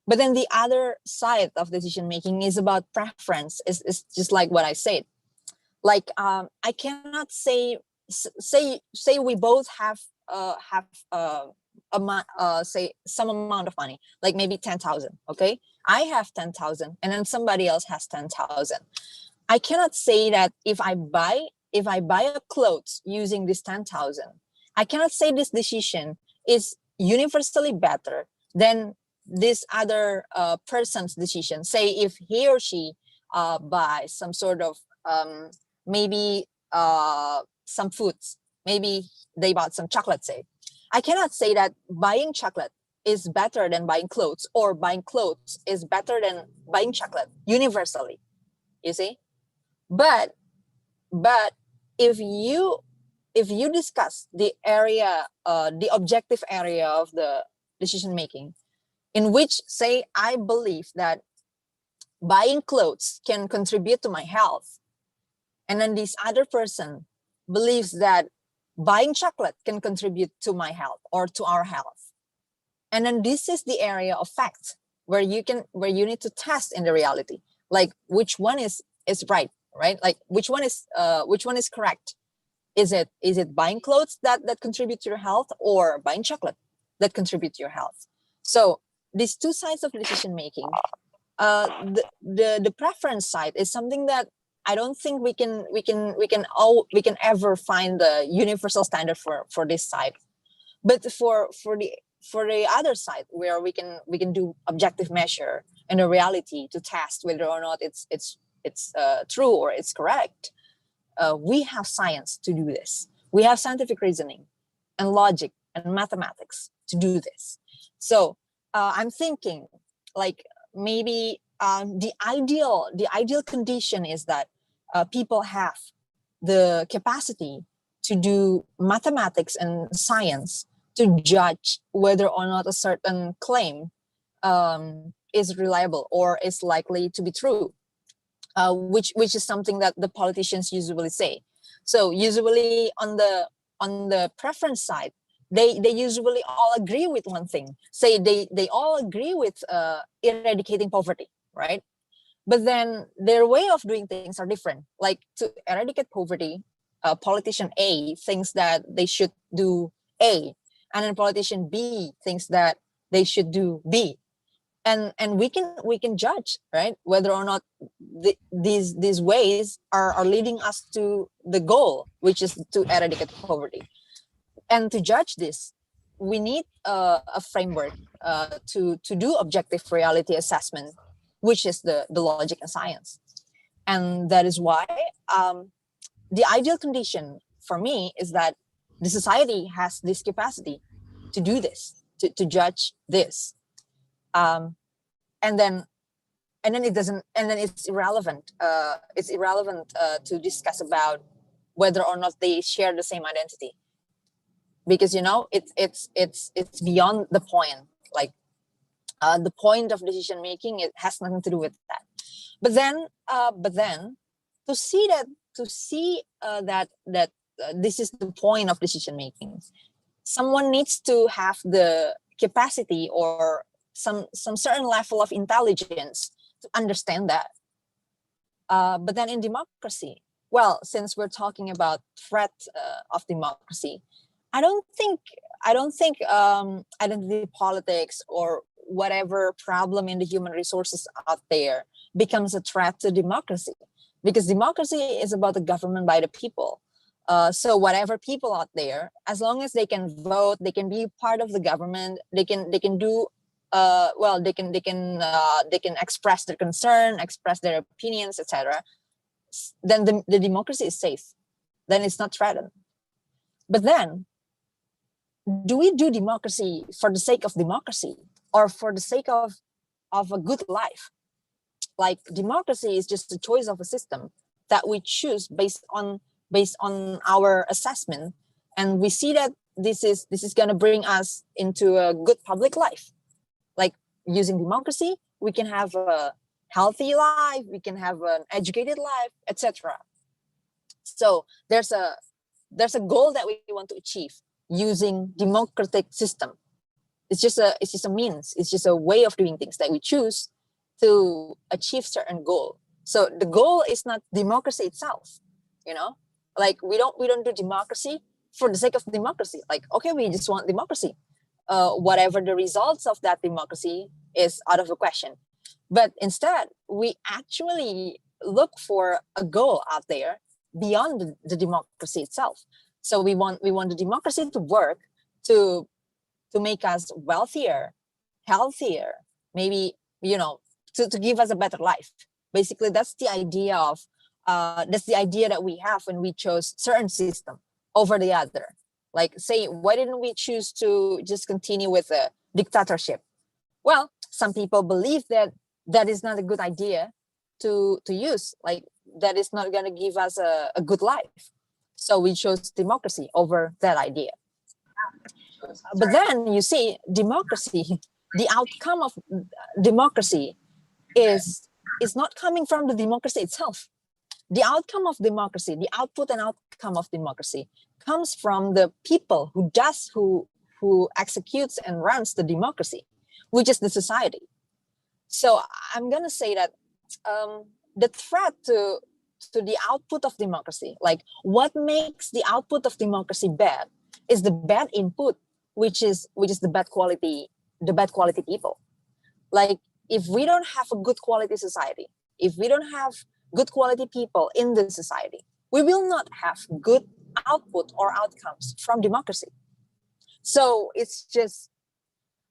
But then the other side of decision making is about preference. Is just like what I said. Like I cannot say we both have say some amount of money, like maybe 10,000. Okay, I have 10,000, and then somebody else has 10,000. I cannot say that if I buy a clothes using this 10,000, I cannot say this decision is universally better than this other person's decision. Say if he or she buys some sort of maybe some foods, maybe they bought some chocolate, say. I cannot say that buying chocolate is better than buying clothes, or buying clothes is better than buying chocolate universally. You see? But if you discuss the area, the objective area of the decision making, in which, say, I believe that buying clothes can contribute to my health, and then this other person believes that buying chocolate can contribute to my health or to our health, and then this is the area of fact where you need to test in the reality, like which one is right, like which one is correct. Is it buying clothes that contribute to your health, or buying chocolate that contribute to your health? So these two sides of decision making, the preference side is something that I don't think we can ever find the universal standard for this side. But for the other side, where we can do objective measure and a reality to test whether or not it's true or it's correct, we have science to do this. We have scientific reasoning and logic and mathematics to do this. So I'm thinking, like, maybe the ideal condition is that people have the capacity to do mathematics and science to judge whether or not a certain claim is reliable or is likely to be true, which is something that the politicians usually say. So usually on the preference side, they usually all agree with one thing. Say they all agree with eradicating poverty, right? But then their way of doing things are different. Like, to eradicate poverty, politician A thinks that they should do A, and then politician B thinks that they should do B. And we can judge, right, whether or not these ways are leading us to the goal, which is to eradicate poverty. And to judge this, we need a framework to do objective reality assessment, which is the logic and science. And that is why the ideal condition for me is that the society has this capacity to do this, to judge this. And then it doesn't, and then it's irrelevant. It's irrelevant to discuss about whether or not they share the same identity. because it's beyond the point. Like the point of decision making, it has nothing to do with that. But then to see that this is the point of decision making, someone needs to have the capacity or some certain level of intelligence to understand that. But then in democracy, well, since we're talking about threat of democracy, I don't think identity politics or whatever problem in the human resources out there becomes a threat to democracy, because democracy is about the government by the people. So whatever people out there, as long as they can vote, they can be part of the government, they can do they can express their concern, express their opinions, etc. Then the democracy is safe. Then it's not threatened. But then, do we do democracy for the sake of democracy or for the sake of a good life? Like, democracy is just a choice of a system that we choose based on our assessment, and we see that this is going to bring us into a good public life. Like, using democracy, we can have a healthy life, we can have an educated life, etc. So there's a goal that we want to achieve using democratic system. It's just a means, it's just a way of doing things that we choose to achieve certain goal. So the goal is not democracy itself, like we don't do democracy for the sake of democracy. Like, okay, we just want democracy. Whatever the results of that democracy is out of the question. But instead, we actually look for a goal out there beyond the democracy itself. So we want the democracy to work to make us wealthier, healthier, maybe, to give us a better life. Basically, that's the idea that we have when we chose certain system over the other. Like, say, why didn't we choose to just continue with a dictatorship? Well, some people believe that is not a good idea to use. Like, that is not going to give us a good life. So we chose democracy over that idea. But then you see, democracy, the outcome of democracy is not coming from the democracy itself. The outcome of democracy, the output and outcome of democracy comes from the people who executes and runs the democracy, which is the society. So I'm going to say that the threat to the output of democracy, like what makes the output of democracy bad, is the bad input, which is the bad quality people. Like, if we don't have a good quality society, if we don't have good quality people in the society, we will not have good output or outcomes from democracy. So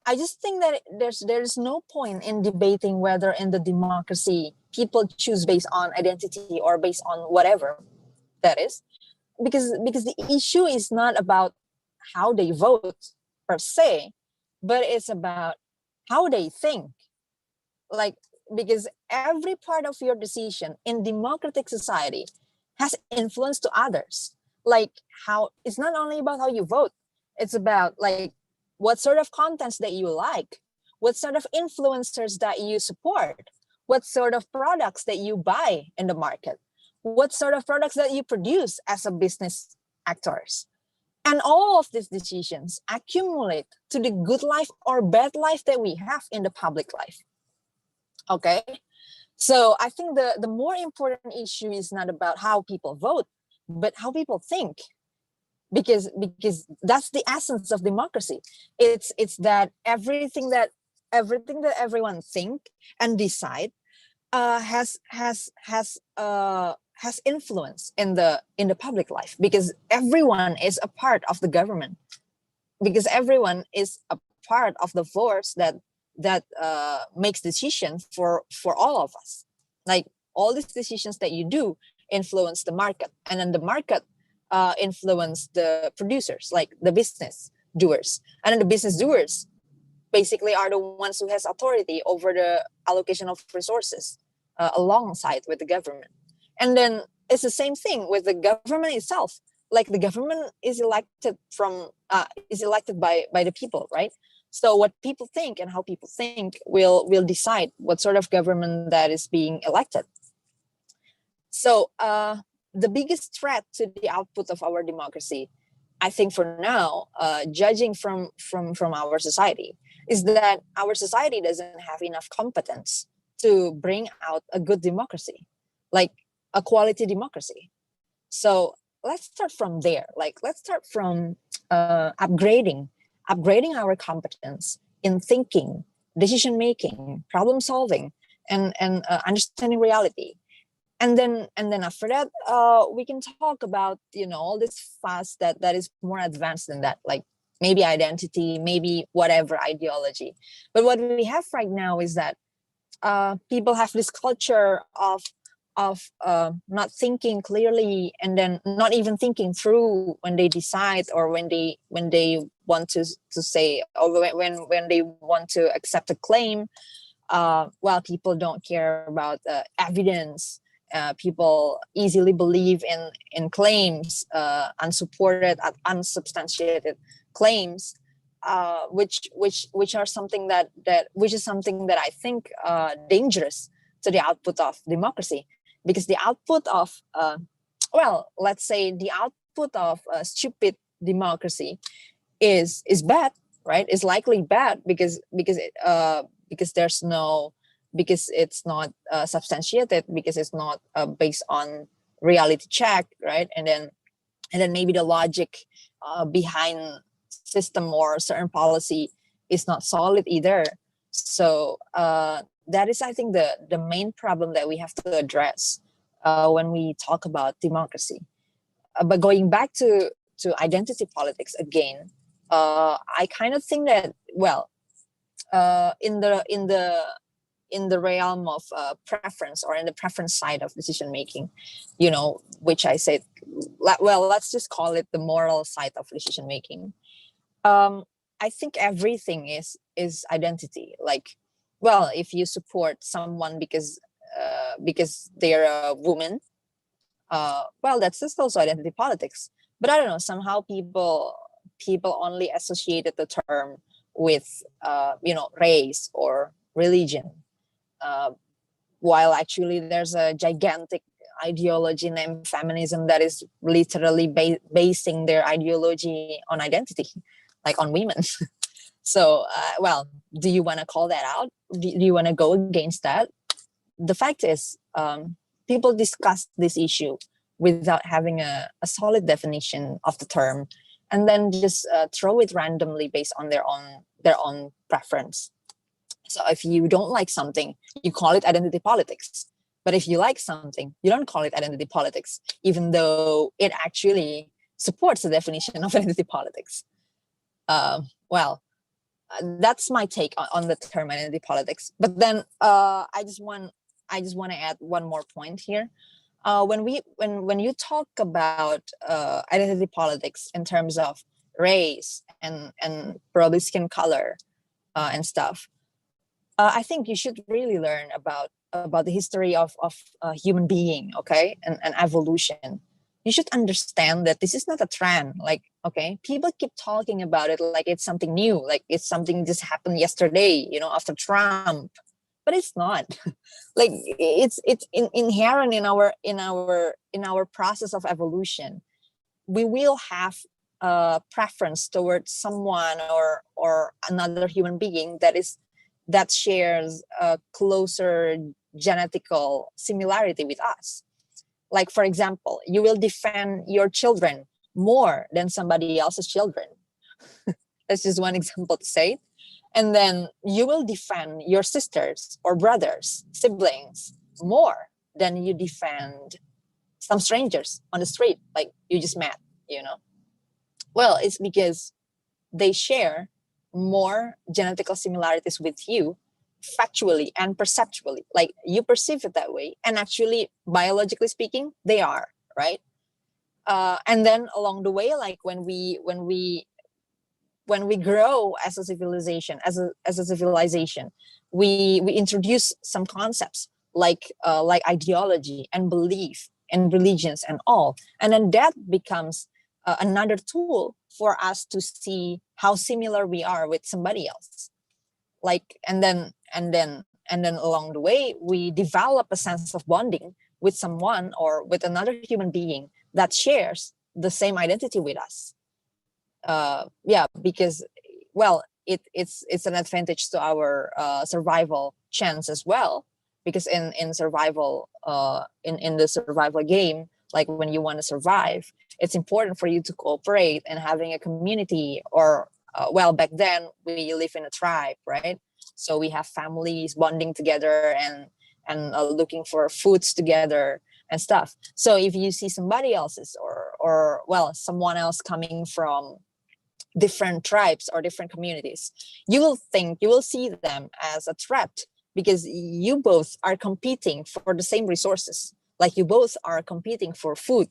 I just think that there's no point in debating whether in the democracy people choose based on identity or based on whatever that is, because the issue is not about how they vote per se, but it's about how they think. Like, because every part of your decision in democratic society has influence to others. Like, how it's not only about how you vote, it's about like what sort of contents that you like, what sort of influencers that you support, what sort of products that you buy in the market, what sort of products that you produce as a business actors. And all of these decisions accumulate to the good life or bad life that we have in the public life. Okay, so I think the more important issue is not about how people vote, but how people think, because that's the essence of democracy. It's that everything that everyone think and decide has influence in the public life, because everyone is a part of the government, because everyone is a part of the force that makes decisions for all of us. Like, all these decisions that you do influence the market, and then the market influence the producers, like the business doers, and then the business doers basically are the ones who has authority over the allocation of resources alongside with the government. And then it's the same thing with the government itself. like the government is elected by the people, right? So what people think and how people think will decide what sort of government that is being elected. So the biggest threat to the output of our democracy, I think for now, judging from our society, is that our society doesn't have enough competence to bring out a good democracy, like a quality democracy. So let's start from there. Like let's start from upgrading our competence in thinking, decision making, problem solving, and understanding reality. And then after that, we can talk about all this fast that is more advanced than that, like maybe identity, maybe whatever ideology. But what we have right now is that people have this culture of not thinking clearly, and then not even thinking through when they decide, or when they want to say, or when they want to accept a claim. Well, people don't care about evidence. People easily believe in claims, unsupported, unsubstantiated claims, which are something that which is something that I think dangerous to the output of democracy, because the output of well, let's say the output of stupid democracy is bad, right? Is likely bad because there's no, because it's not substantiated, because it's not based on reality check, right? And then maybe the logic behind system or certain policy is not solid either. So that is, I think, the main problem that we have to address when we talk about democracy. But going back to identity politics again, I kind of think that, well, in the realm of preference, or in the preference side of decision making, which I said, well, let's just call it the moral side of decision making. I think everything is identity. Like, well, if you support someone because they're a woman, well, that's just also identity politics. But I don't know, somehow people only associated the term with race or religion, while actually there's a gigantic ideology named feminism that is literally basing their ideology on identity, like on women. So well, do you want to call that out? Do you want to go against that? The fact is, people discuss this issue without having a solid definition of the term, and then just throw it randomly based on their own preference. So if you don't like something, you call it identity politics. But if you like something, you don't call it identity politics, even though it actually supports the definition of identity politics. Well, that's my take on the term identity politics. But then I just want to add one more point here. When you talk about identity politics in terms of race and probably skin color and stuff, I think you should really learn about the history of human being, okay, and evolution. You should understand that this is not a trend. Like, okay, people keep talking about it like it's something new, like it's something just happened yesterday, after Trump. But it's not. Like, it's inherent in our process of evolution. We will have a preference towards someone or another human being that shares a closer genetical similarity with us. Like, for example, you will defend your children more than somebody else's children. That's just one example to say. And then you will defend your sisters or brothers, siblings, more than you defend some strangers on the street, like you just met, Well, it's because they share more genetical similarities with you, factually and perceptually. Like, you perceive it that way, and actually, biologically speaking, they are, right? And then along the way, like when we grow as a civilization, we introduce some concepts like ideology and belief and religions and all, and then that becomes another tool for us to see how similar we are with somebody else. Like, and then along the way, we develop a sense of bonding with someone or with another human being that shares the same identity with us. Yeah, because, well, it's an advantage to our survival chance as well, because in survival, in the survival game, like when you want to survive, it's important for you to cooperate and having a community, or well, back then we live in a tribe, right? So we have families bonding together and looking for foods together and stuff. So if you see somebody else's, or well, someone else coming from different tribes or different communities, you will see them as a threat, because you both are competing for the same resources. Like, you both are competing for food,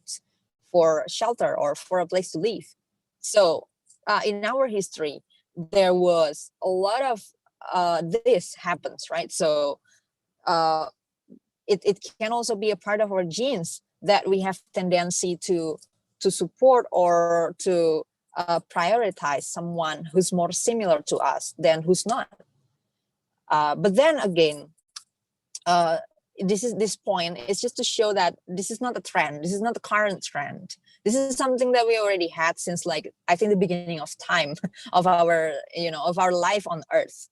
for shelter, or for a place to live. So in our history, there was a lot of this happens, right? So it can also be a part of our genes that we have tendency to support or to prioritize someone who's more similar to us than who's not. But then again, this point is just to show that this is not a trend. This is not the current trend. This is something that we already had since, like, I think the beginning of time of our, of our life on Earth,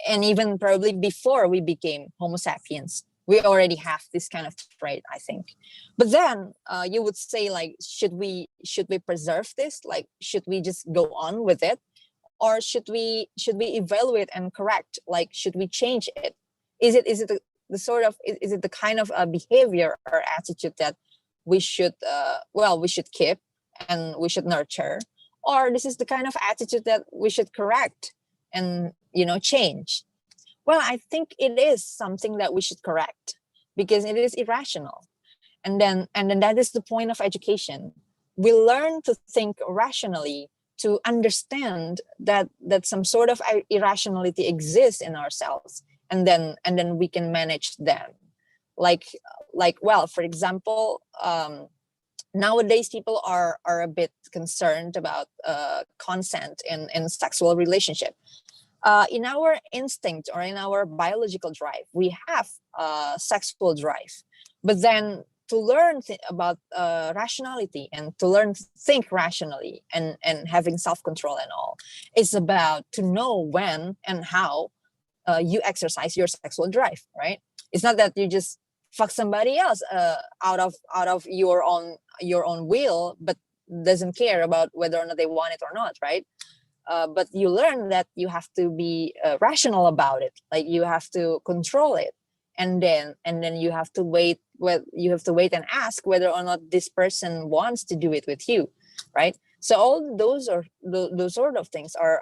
and even probably before we became Homo sapiens. We already have this kind of trait, I think. But then you would say, like, should we preserve this? Like, should we just go on with it, or should we evaluate and correct? Like, should we change it? Is it the sort of, is it the kind of behavior or attitude that we should we should keep and we should nurture, or this is the kind of attitude that we should correct and change? Well, I think it is something that we should correct, because it is irrational. And then that is the point of education. We learn to think rationally, to understand that some sort of irrationality exists in ourselves, and then we can manage them. Like, well, for example, nowadays people are a bit concerned about consent in sexual relationship. In our instinct or in our biological drive, we have sexual drive. But then to learn about rationality, and to learn to think rationally, and having self-control and all, is about to know when and how you exercise your sexual drive, right? It's not that you just fuck somebody else out of your own will, but doesn't care about whether or not they want it or not, right? But you learn that you have to be rational about it. Like, you have to control it, and then you have to wait. You have to wait and ask whether or not this person wants to do it with you, right? So all those sort of things are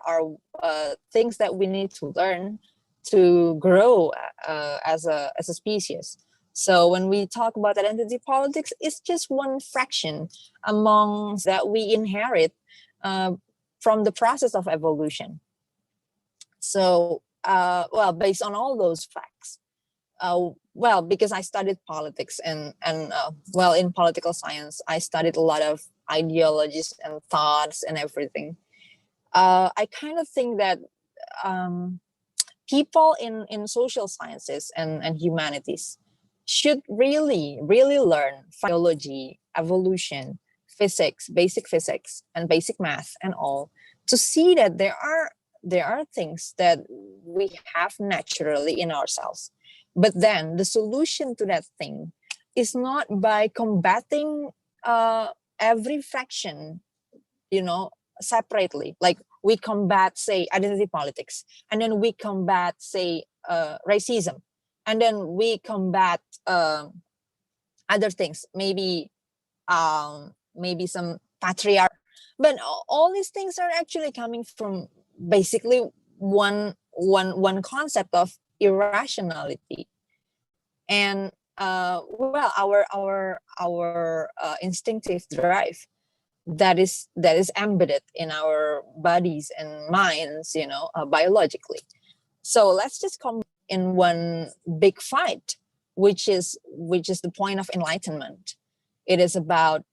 things that we need to learn to grow as a species. So when we talk about identity politics, it's just one fraction among that we inherit from the process of evolution. So, well, based on all those facts, well, because I studied politics and well, in political science, I studied a lot of ideologies and thoughts and everything. I kind of think that people in social sciences and humanities should really learn biology, evolution, physics, and basic math and all, to see that there are things that we have naturally in ourselves. But then the solution to that thing is not by combating every fraction, separately. Like, we combat, say, identity politics, and then we combat, say, racism, and then we combat other things, maybe some patriarchy. But all these things are actually coming from basically one concept of irrationality. And well, our instinctive drive that is embedded in our bodies and minds, biologically. So let's just come in one big fight, which is the point of enlightenment. It is about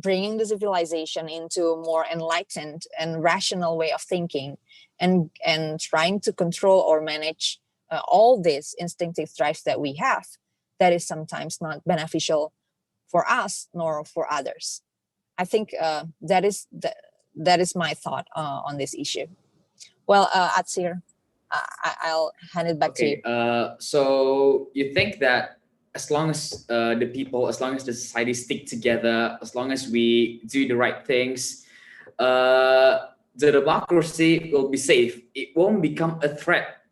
bringing the civilization into a more enlightened and rational way of thinking, and trying to control or manage all these instinctive drives that we have, that is sometimes not beneficial for us nor for others. I think that is my thought on this issue. Well, Atsir, I'll hand it back to you. So you think that as long as the people, as long as the society stick together, as long as we do the right things, the democracy will be safe. It won't become a threat,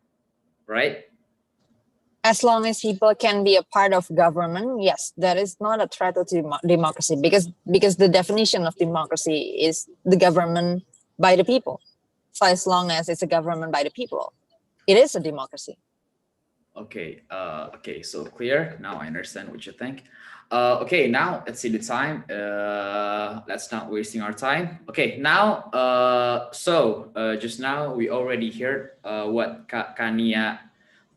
right? As long as people can be a part of government, yes, that is not a threat to democracy, because the definition of democracy is the government by the people. So as long as it's a government by the people, it is a democracy. Okay. Okay. So clear. Now I understand what you think. Okay. Now let's see the time. Let's not wasting our time. Okay. Now. Just now we already heard what Kania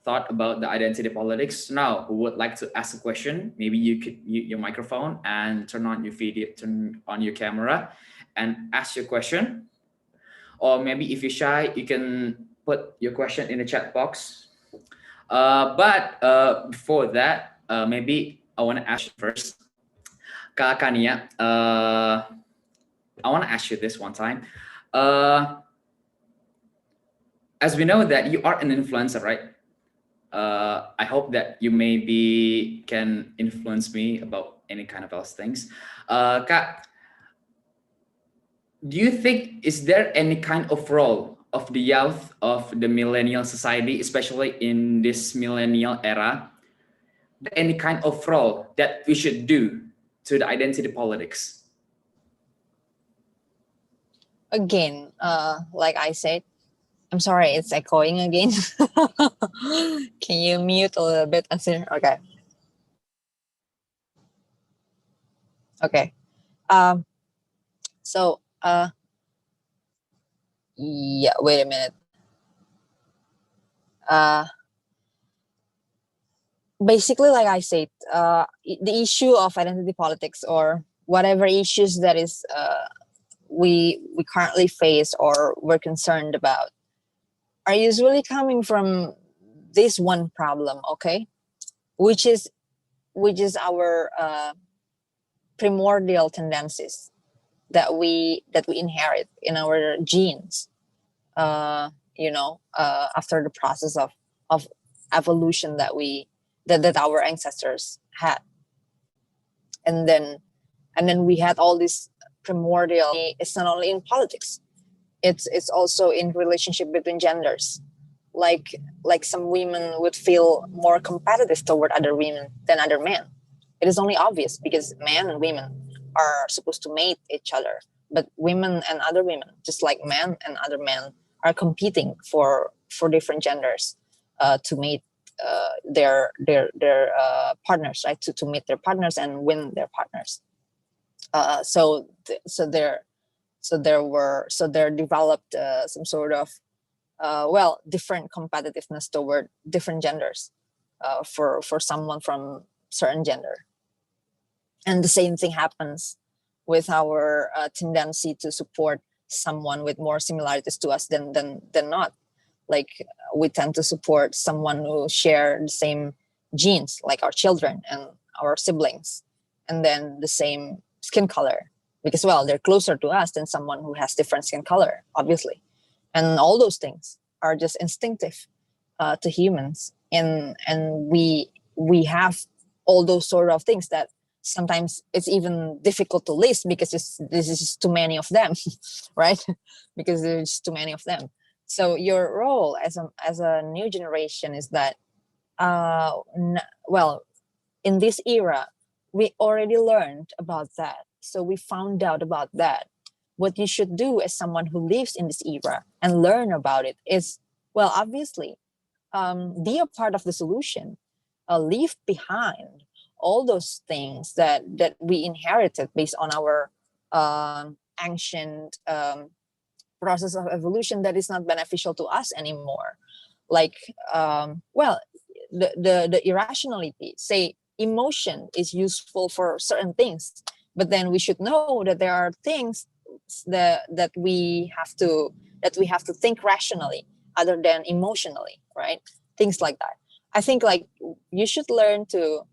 thought about the identity politics. Now, who would like to ask a question? Maybe you could mute your microphone and turn on your video, turn on your camera, and ask your question. Or maybe if you're shy, you can put your question in the chat box. But before that, maybe I want to ask you first, Kak Kania. I want to ask you this one time. As we know that you are an influencer, right? I hope that you maybe can influence me about any kind of else things. Kak, do you think, is there any kind of role of the youth of the millennial society, especially in this millennial era, any kind of role that we should do to the identity politics? Again, like I said, I'm sorry, it's echoing again. Can you mute a little bit, Asir? Okay. Okay. So, yeah, wait a minute. Basically, like I said, the issue of identity politics, or whatever issues that is we currently face or we're concerned about, are usually coming from this one problem, okay, which is our primordial tendencies that we inherit in our genes, after the process of evolution that our ancestors had. And then we had all this primordial. It's not only in politics, it's also in relationship between genders. Like some women would feel more competitive toward other women than other men. It is only obvious because men and women are supposed to mate each other, but women and other women, just like men and other men, are competing for different genders to mate their partners, right? To meet their partners and win their partners. So there developed some sort of different competitiveness toward different genders for someone from certain gender. And the same thing happens with our tendency to support someone with more similarities to us than not. Like we tend to support someone who share the same genes, like our children and our siblings, and then the same skin color, because they're closer to us than someone who has different skin color, obviously. And all those things are just instinctive to humans, and we have all those sort of things that sometimes it's even difficult to list because this is just too many of them, right? Because there's too many of them. So your role as a new generation is that, in this era, we already learned about that. So we found out about that. What you should do as someone who lives in this era and learn about it is, obviously, be a part of the solution. Leave behind all those things that we inherited based on our ancient process of evolution that is not beneficial to us anymore. Like, the irrationality. Say emotion is useful for certain things, But then we should know that there are things that we have to think rationally other than emotionally, right? Things like that. I think like you should learn to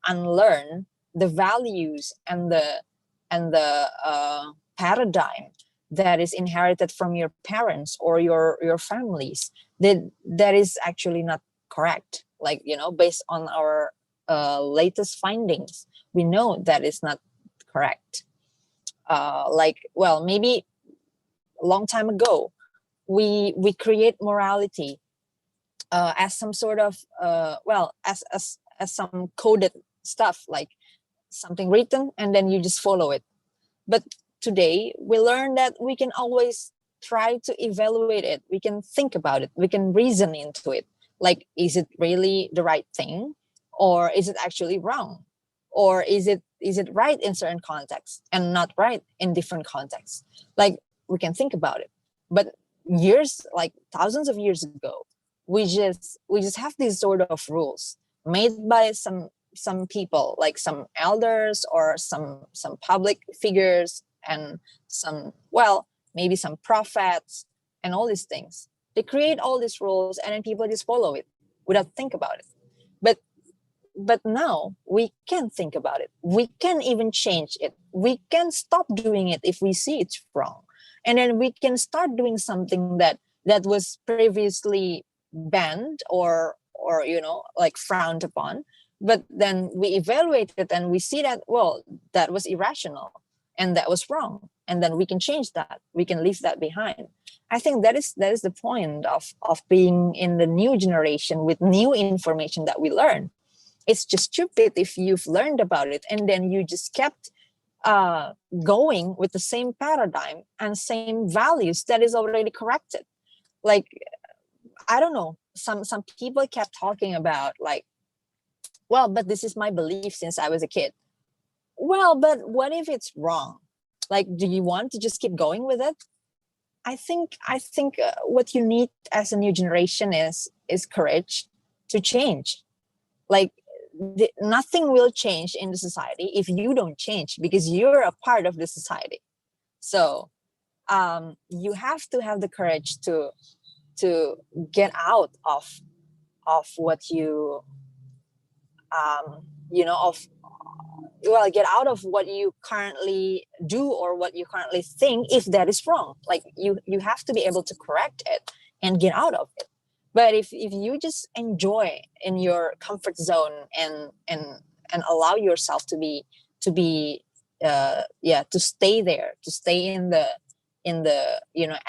unlearn the values and the paradigm that is inherited from your parents or your families, that is actually not correct. Like, based on our latest findings, we know that is not correct. Maybe a long time ago, we create morality as some sort of as some coded stuff, like something written and then you just follow it. But today we learn that we can always try to evaluate it. We can think about it. We can reason into it. Like, is it really the right thing, or is it actually wrong, or is it right in certain contexts and not right in different contexts? Like, we can think about it. But years, like thousands of years ago, we just have these sort of rules made by some people, like some elders or some public figures, and maybe some prophets, and all these things. They create all these rules and then people just follow it without think about it. But now we can think about it. We can even change it. We can stop doing it if we see it's wrong, and then we can start doing something that was previously banned or like frowned upon. But then we evaluate it and we see that, well, that was irrational and that was wrong, and then we can change that. We can leave that behind. I think that is the point of being in the new generation with new information that we learn. It's just stupid if you've learned about it and then you just kept going with the same paradigm and same values that is already corrected. Like, I don't know, some people kept talking about, like, well, but this is my belief since I was a kid. Well, but what if it's wrong? Like, do you want to just keep going with it? I think what you need as a new generation is courage to change. Like, nothing will change in the society if you don't change, because you're a part of the society. So you have to have the courage to get out of what you get out of what you currently do or what you currently think, if that is wrong. Like, you have to be able to correct it and get out of it. But if you just enjoy in your comfort zone and allow yourself to stay there, to stay in the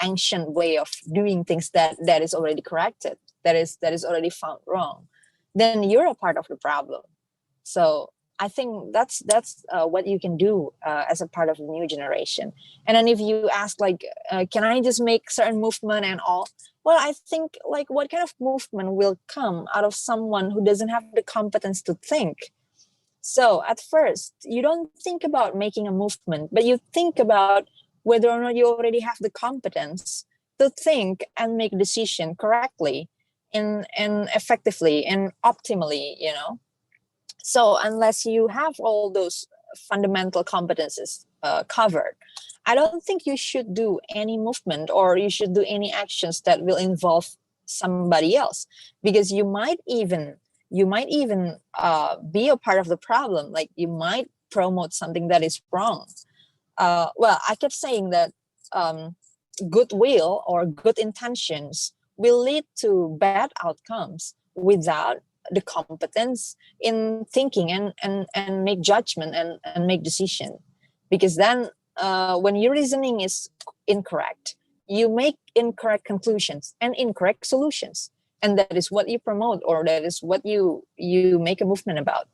ancient way of doing things that is already corrected, that is already found wrong, then you're a part of the problem. So I think that's what you can do as a part of the new generation. And then if you ask, like, can I just make certain movement and all? Well, I think, like, what kind of movement will come out of someone who doesn't have the competence to think? So at first, you don't think about making a movement, but you think about whether or not you already have the competence to think and make decision correctly and effectively and optimally, So unless you have all those fundamental competences covered, I don't think you should do any movement or you should do any actions that will involve somebody else, because you might even be a part of the problem. Like, you might promote something that is wrong. I kept saying that goodwill or good intentions will lead to bad outcomes without the competence in thinking and make judgment and make decision. Because then when your reasoning is incorrect, you make incorrect conclusions and incorrect solutions, and that is what you promote, or that is what you make a movement about.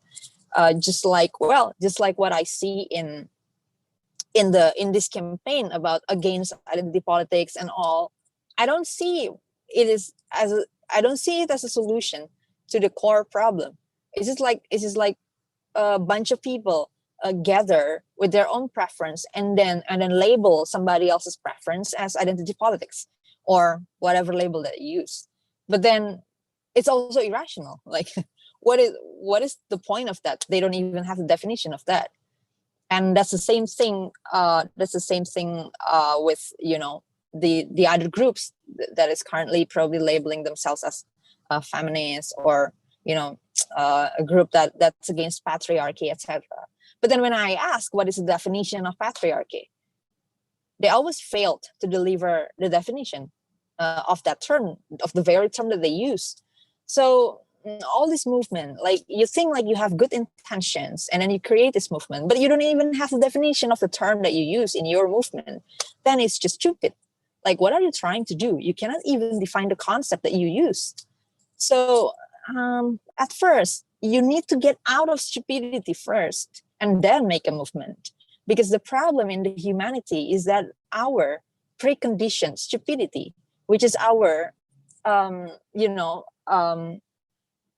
Just like what I see in this campaign about against identity politics and all. I don't see it as a solution to the core problem. It's just like a bunch of people gather with their own preference and then label somebody else's preference as identity politics or whatever label that you use. But then it's also irrational. Like, what is the point of that? They don't even have the definition of that. And that's the same thing. With, you know, the other groups that is currently probably labeling themselves as feminists, or, you know, a group that's against patriarchy, etc. But then when I ask what is the definition of patriarchy, they always failed to deliver the definition of that term, of the very term that they use. So all this movement, like, you think like you have good intentions, and then you create this movement, but you don't even have the definition of the term that you use in your movement, then it's just stupid. Like, what are you trying to do? You cannot even define the concept that you use. So at first, you need to get out of stupidity first, and then make a movement. Because the problem in the humanity is that our preconditioned stupidity, which is our,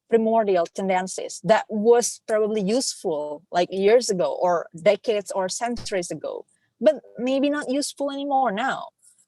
primordial tendencies that was probably useful like years ago, or decades or centuries ago, but maybe not useful anymore now.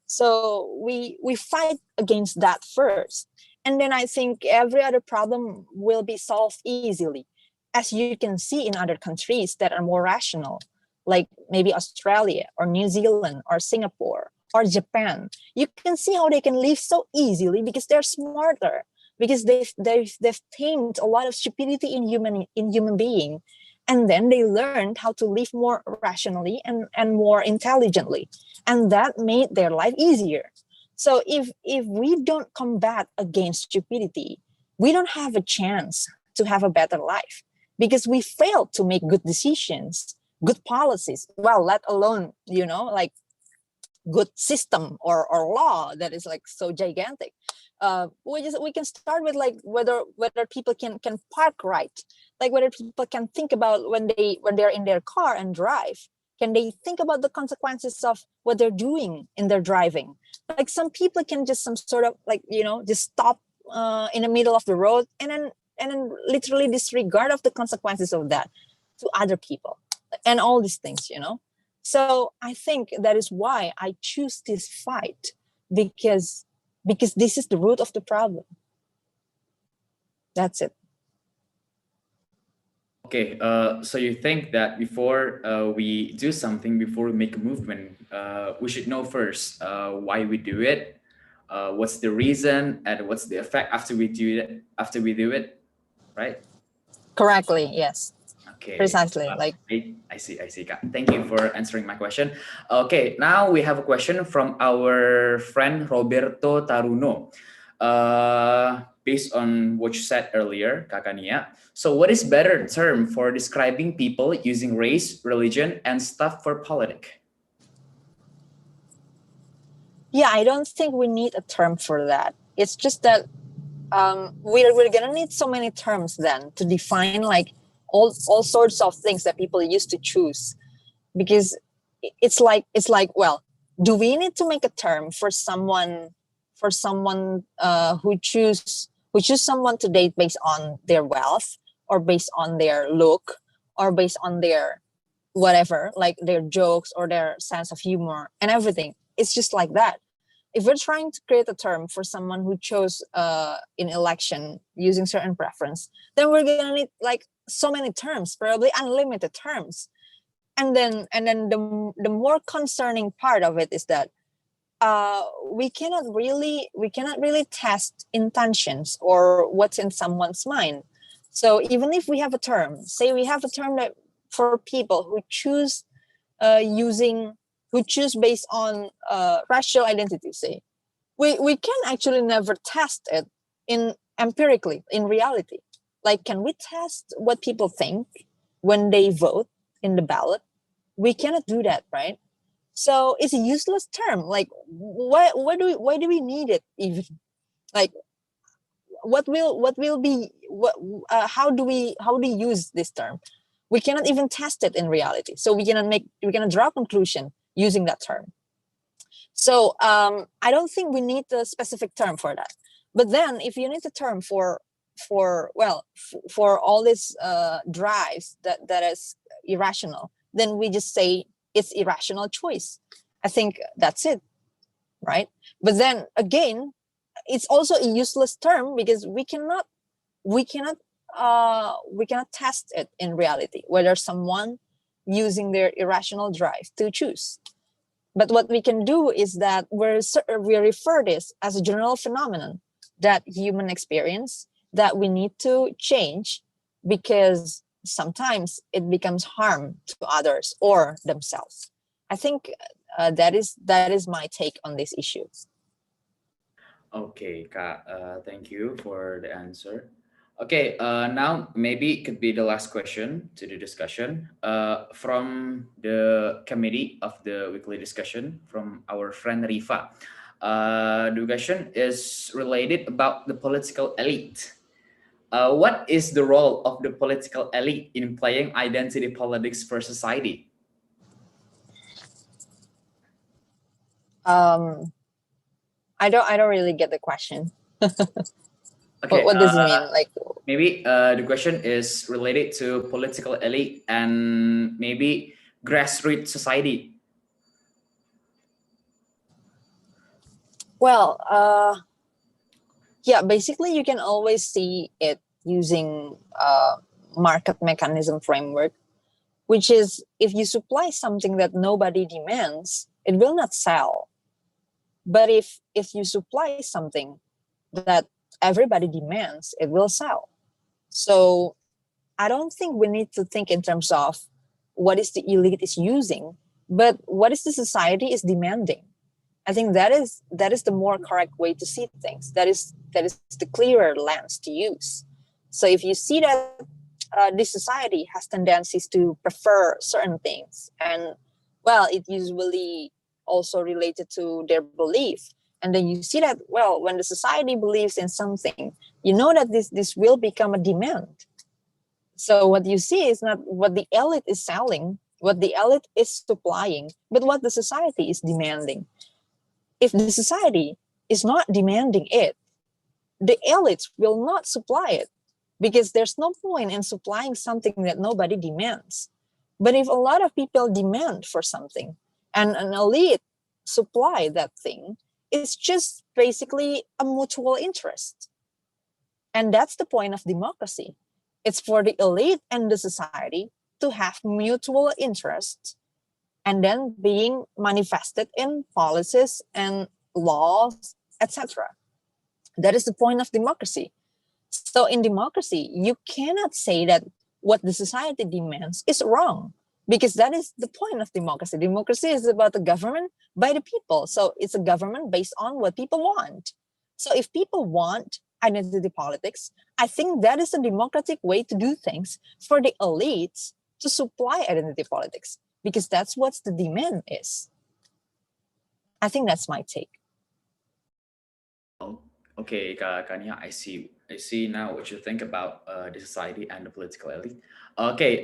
So we fight against that first. And then I think every other problem will be solved easily. As you can see in other countries that are more rational, like maybe Australia or New Zealand or Singapore or Japan, you can see how they can live so easily because they're smarter, because they've tamed a lot of stupidity in human being, and then they learned how to live more rationally and more intelligently, and that made their life easier. So if we don't combat against stupidity, we don't have a chance to have a better life, because we failed to make good decisions, good policies, well, let alone, like good system or law that is like so gigantic. We can start with like whether people can park right, like whether people can think about when they're in their car and drive, can they think about the consequences of what they're doing in their driving. Like some people can just some sort of like just stop in the middle of the road and then literally disregard of the consequences of that to other people and all these things. So I think that is why I choose this fight, because this is the root of the problem. That's it. Okay, so you think that before we do something, before we make a movement, we should know first why we do it, what's the reason, and what's the effect after we do it, right? Correctly, yes. Okay. Precisely. I see, Kak. Thank you for answering my question. Okay, now we have a question from our friend Roberto Taruno. Based on what you said earlier, Kakak Nia. So what is better term for describing people using race, religion, and stuff for politics? Yeah, I don't think we need a term for that. It's just that we're gonna need so many terms then to define like all sorts of things that people used to choose, because it's like well, do we need to make a term for someone who choose someone to date based on their wealth, or based on their look, or based on their whatever, like their jokes or their sense of humor and everything? It's just like that. If we're trying to create a term for someone who chose in election using certain preference, then we're gonna need like so many terms, probably unlimited terms. And then the more concerning part of it is that we cannot really test intentions or what's in someone's mind. So even if we have a term, say we have a term that for people who choose based on racial identity, say, we can actually never test it empirically in reality. Like, can we test what people think when they vote in the ballot? We cannot do that, right? So it's a useless term. Like, why do we need it even? Like, how do we use this term? We cannot even test it in reality. So we cannot draw a conclusion using that term. So I don't think we need a specific term for that. But then if you need a term for all these drives that is irrational, then we just say it's irrational choice. I think that's it, right? But then again, it's also a useless term because we cannot test it in reality, whether someone using their irrational drive to choose. But what we can do is that we refer this as a general phenomenon, that human experience that we need to change because sometimes it becomes harm to others or themselves. I think that is my take on this issue. Okay, Kak, thank you for the answer. Okay, now maybe it could be the last question to the discussion from the committee of the weekly discussion from our friend Rifa. The question is related about the political elite. What is the role of the political elite in playing identity politics for society? I don't really get the question. Okay, What does it mean? Like, maybe the question is related to political elite and maybe grassroots society. well, yeah, basically you can always see it using market mechanism framework, which is if you supply something that nobody demands, it will not sell. But if you supply something that everybody demands, it will sell. So I don't think we need to think in terms of what is the elite is using, but what is the society is demanding. I think that is the more correct way to see things. That is the clearer lens to use. So if you see that this society has tendencies to prefer certain things, and well, it usually also related to their belief, and then you see that, well, when the society believes in something, you know that this will become a demand. So what you see is not what the elite is selling, what the elite is supplying, but what the society is demanding. If the society is not demanding it, the elites will not supply it, because there's no point in supplying something that nobody demands. But if a lot of people demand for something and an elite supply that thing, it's just basically a mutual interest. And that's the point of democracy. It's for the elite and the society to have mutual interests and then being manifested in policies and laws, etc. That is the point of democracy. So in democracy, you cannot say that what the society demands is wrong, because that is the point of democracy. Democracy is about the government by the people. So it's a government based on what people want. So if people want identity politics, I think that is a democratic way to do things for the elites to supply identity politics, because that's what the demand is. I think that's my take. Okay, Kania, I see now what you think about the society and the political elite. Okay,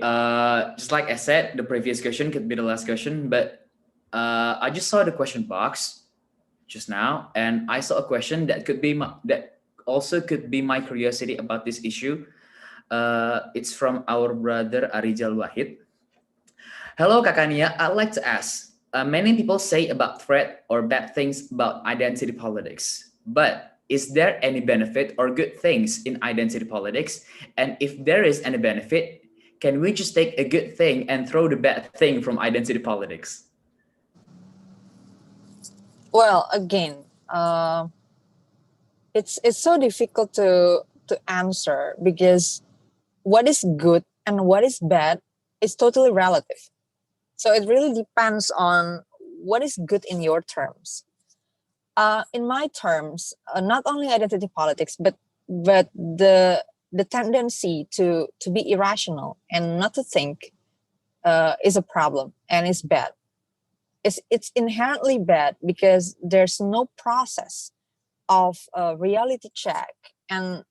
just like I said, the previous question could be the last question, but I just saw the question box just now, and I saw a question that also could be my curiosity about this issue. It's from our brother Arijal Wahid. Hello, Kakania. I'd like to ask. Many people say about threat or bad things about identity politics, but is there any benefit or good things in identity politics? And if there is any benefit, can we just take a good thing and throw the bad thing from identity politics? Well, again, it's so difficult to answer, because what is good and what is bad is totally relative. So it really depends on what is good in your terms. In my terms, not only identity politics, but the tendency to be irrational and not to think is a problem and is bad. It's inherently bad because there's no process of reality check and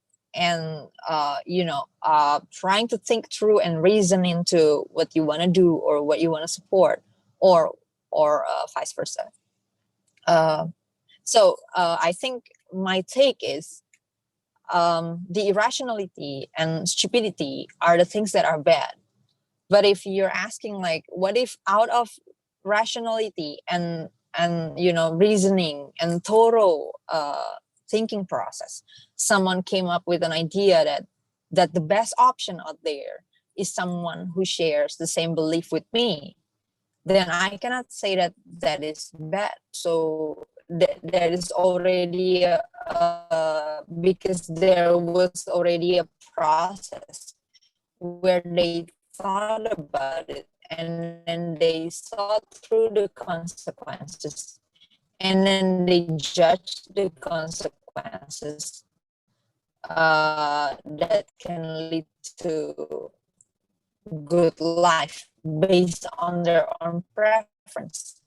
trying to think through and reason into what you want to do or what you want to support, or vice versa. So I think my take is the irrationality and stupidity are the things that are bad. But if you're asking, like, what if out of rationality and reasoning and thorough thinking process, someone came up with an idea that the best option out there is someone who shares the same belief with me, then I cannot say that that is bad. So that is already because there was already a process where they thought about it and then they saw through the consequences and then they judge the consequences that can lead to good life based on their own preference.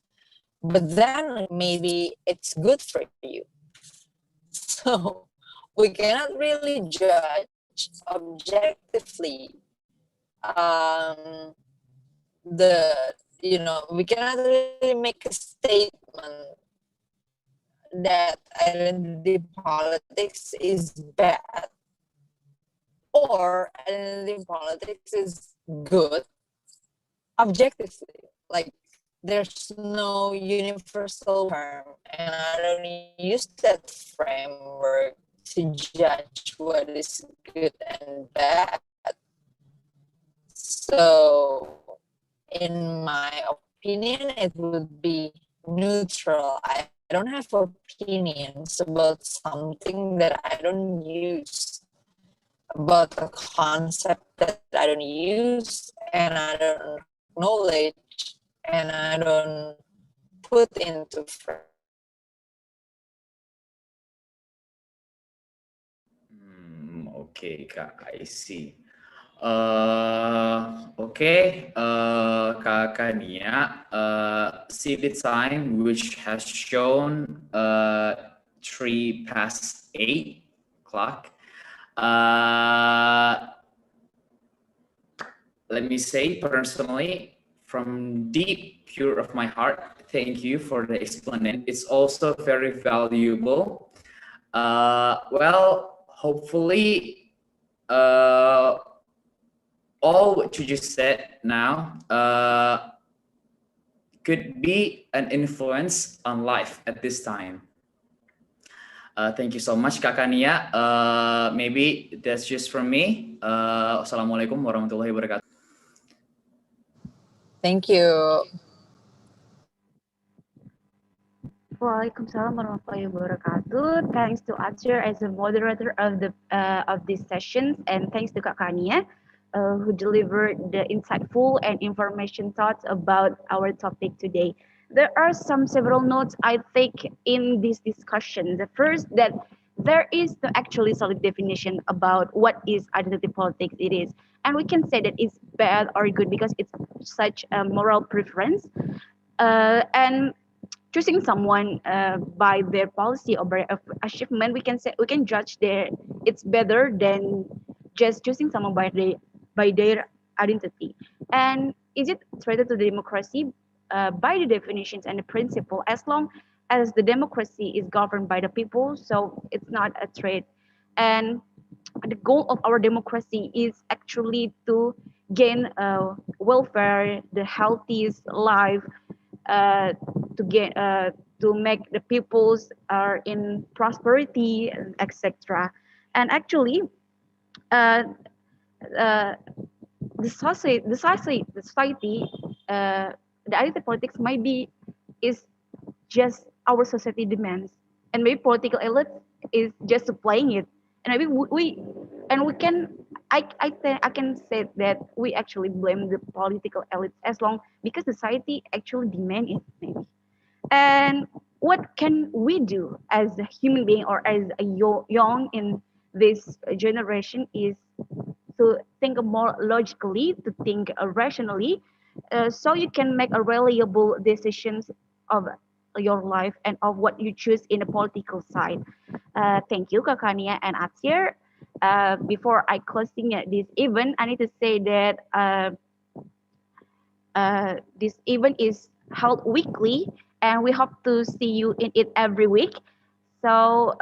But then maybe it's good for you. So we cannot really judge objectively the we cannot really make a statement that identity politics is bad or identity politics is good objectively. Like there's no universal term, and I don't use that framework to judge what is good and bad. So in my opinion, it would be neutral. I don't have opinions about something that I don't use, about a concept that I don't use, and I don't acknowledge, and I don't put into Okay, Kak, I see. Okay, Kak Nia, see the time which has shown 8:03. Let me say personally, from deep pure of my heart, thank you for the explanation. It's also very valuable. Well, hopefully, all what you just said now could be an influence on life at this time. Thank you so much, Kakak Nia. Maybe that's just from me. Assalamualaikum warahmatullahi wabarakatuh. Thank you. Waalaikumsalam warahmatullahi wabarakatuh. Thanks to Atsir as a moderator of these sessions, and thanks to Kak Kania, who delivered the insightful and information thoughts about our topic today. There are several notes I think in this discussion. The first, that there is no actually solid definition about what is identity politics it is, and we can say that it's bad or good because it's such a moral preference, and choosing someone by their policy or by achievement, we can judge their it's better than just choosing someone by their identity. And is it threatened to the democracy? By the definitions and the principle, as long as the democracy is governed by the people, so it's not a threat. And the goal of our democracy is actually to gain welfare, the healthiest life, uh, to get to make the peoples are in prosperity, etc. And actually, uh, uh, the society, the identity politics might be is just our society demands, and maybe political elite is just supplying it, and maybe we can I can say that we actually blame the political elites as long because society actually demand it maybe. And what can we do as a human being or as a young in this generation is to think more logically, to think rationally, so you can make a reliable decisions of your life and of what you choose in the political side. Thank you, Kakania and Atsir. Before I closing this event, I need to say that this event is held weekly, and we hope to see you in it every week. So,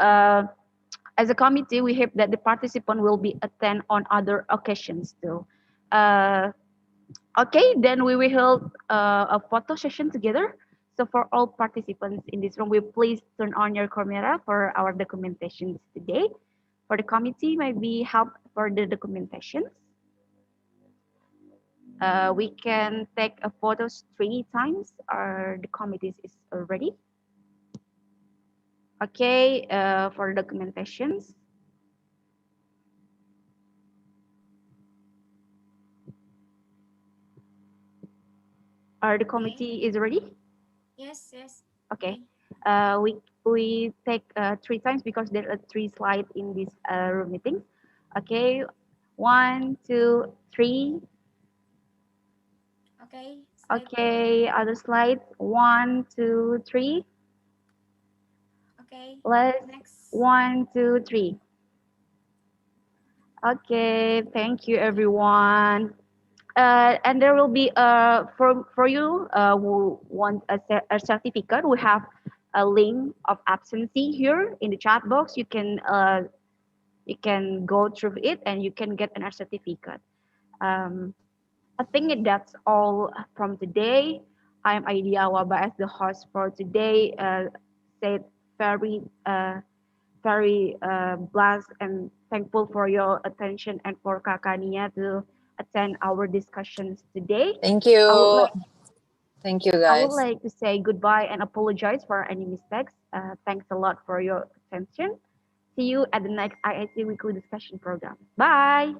as a committee, we hope that the participant will be attend on other occasions too. Uh, okay, then we will hold a photo session together. So for all participants in this room, will please turn on your camera for our documentations today. For the committee, maybe help for the documentations. We can take a photos 3 times. The committee is ready. Okay, for documentations. The committee is ready. Yes, yes. Okay. We take 3 times because there are 3 slides in this room meeting. Okay. 1, 2, 3. Okay. Slide Okay. Other slide. 1, 2, 3. Okay. Let's Next. 1, 2, 3. Okay. Thank you, everyone. And there will be for you who want a certificate. We have a link of absentee here in the chat box. You can go through it and you can get a certificate. I think that's all from today. I'm Idea Waba as the host for today. Said very blessed and thankful for your attention and for Kakania to attend our discussions today. Thank I would you. like Thank you, I would guys. like to say goodbye and apologize for any mistakes. Thanks a lot for your attention. See you at the next IIT Weekly Discussion program. Bye.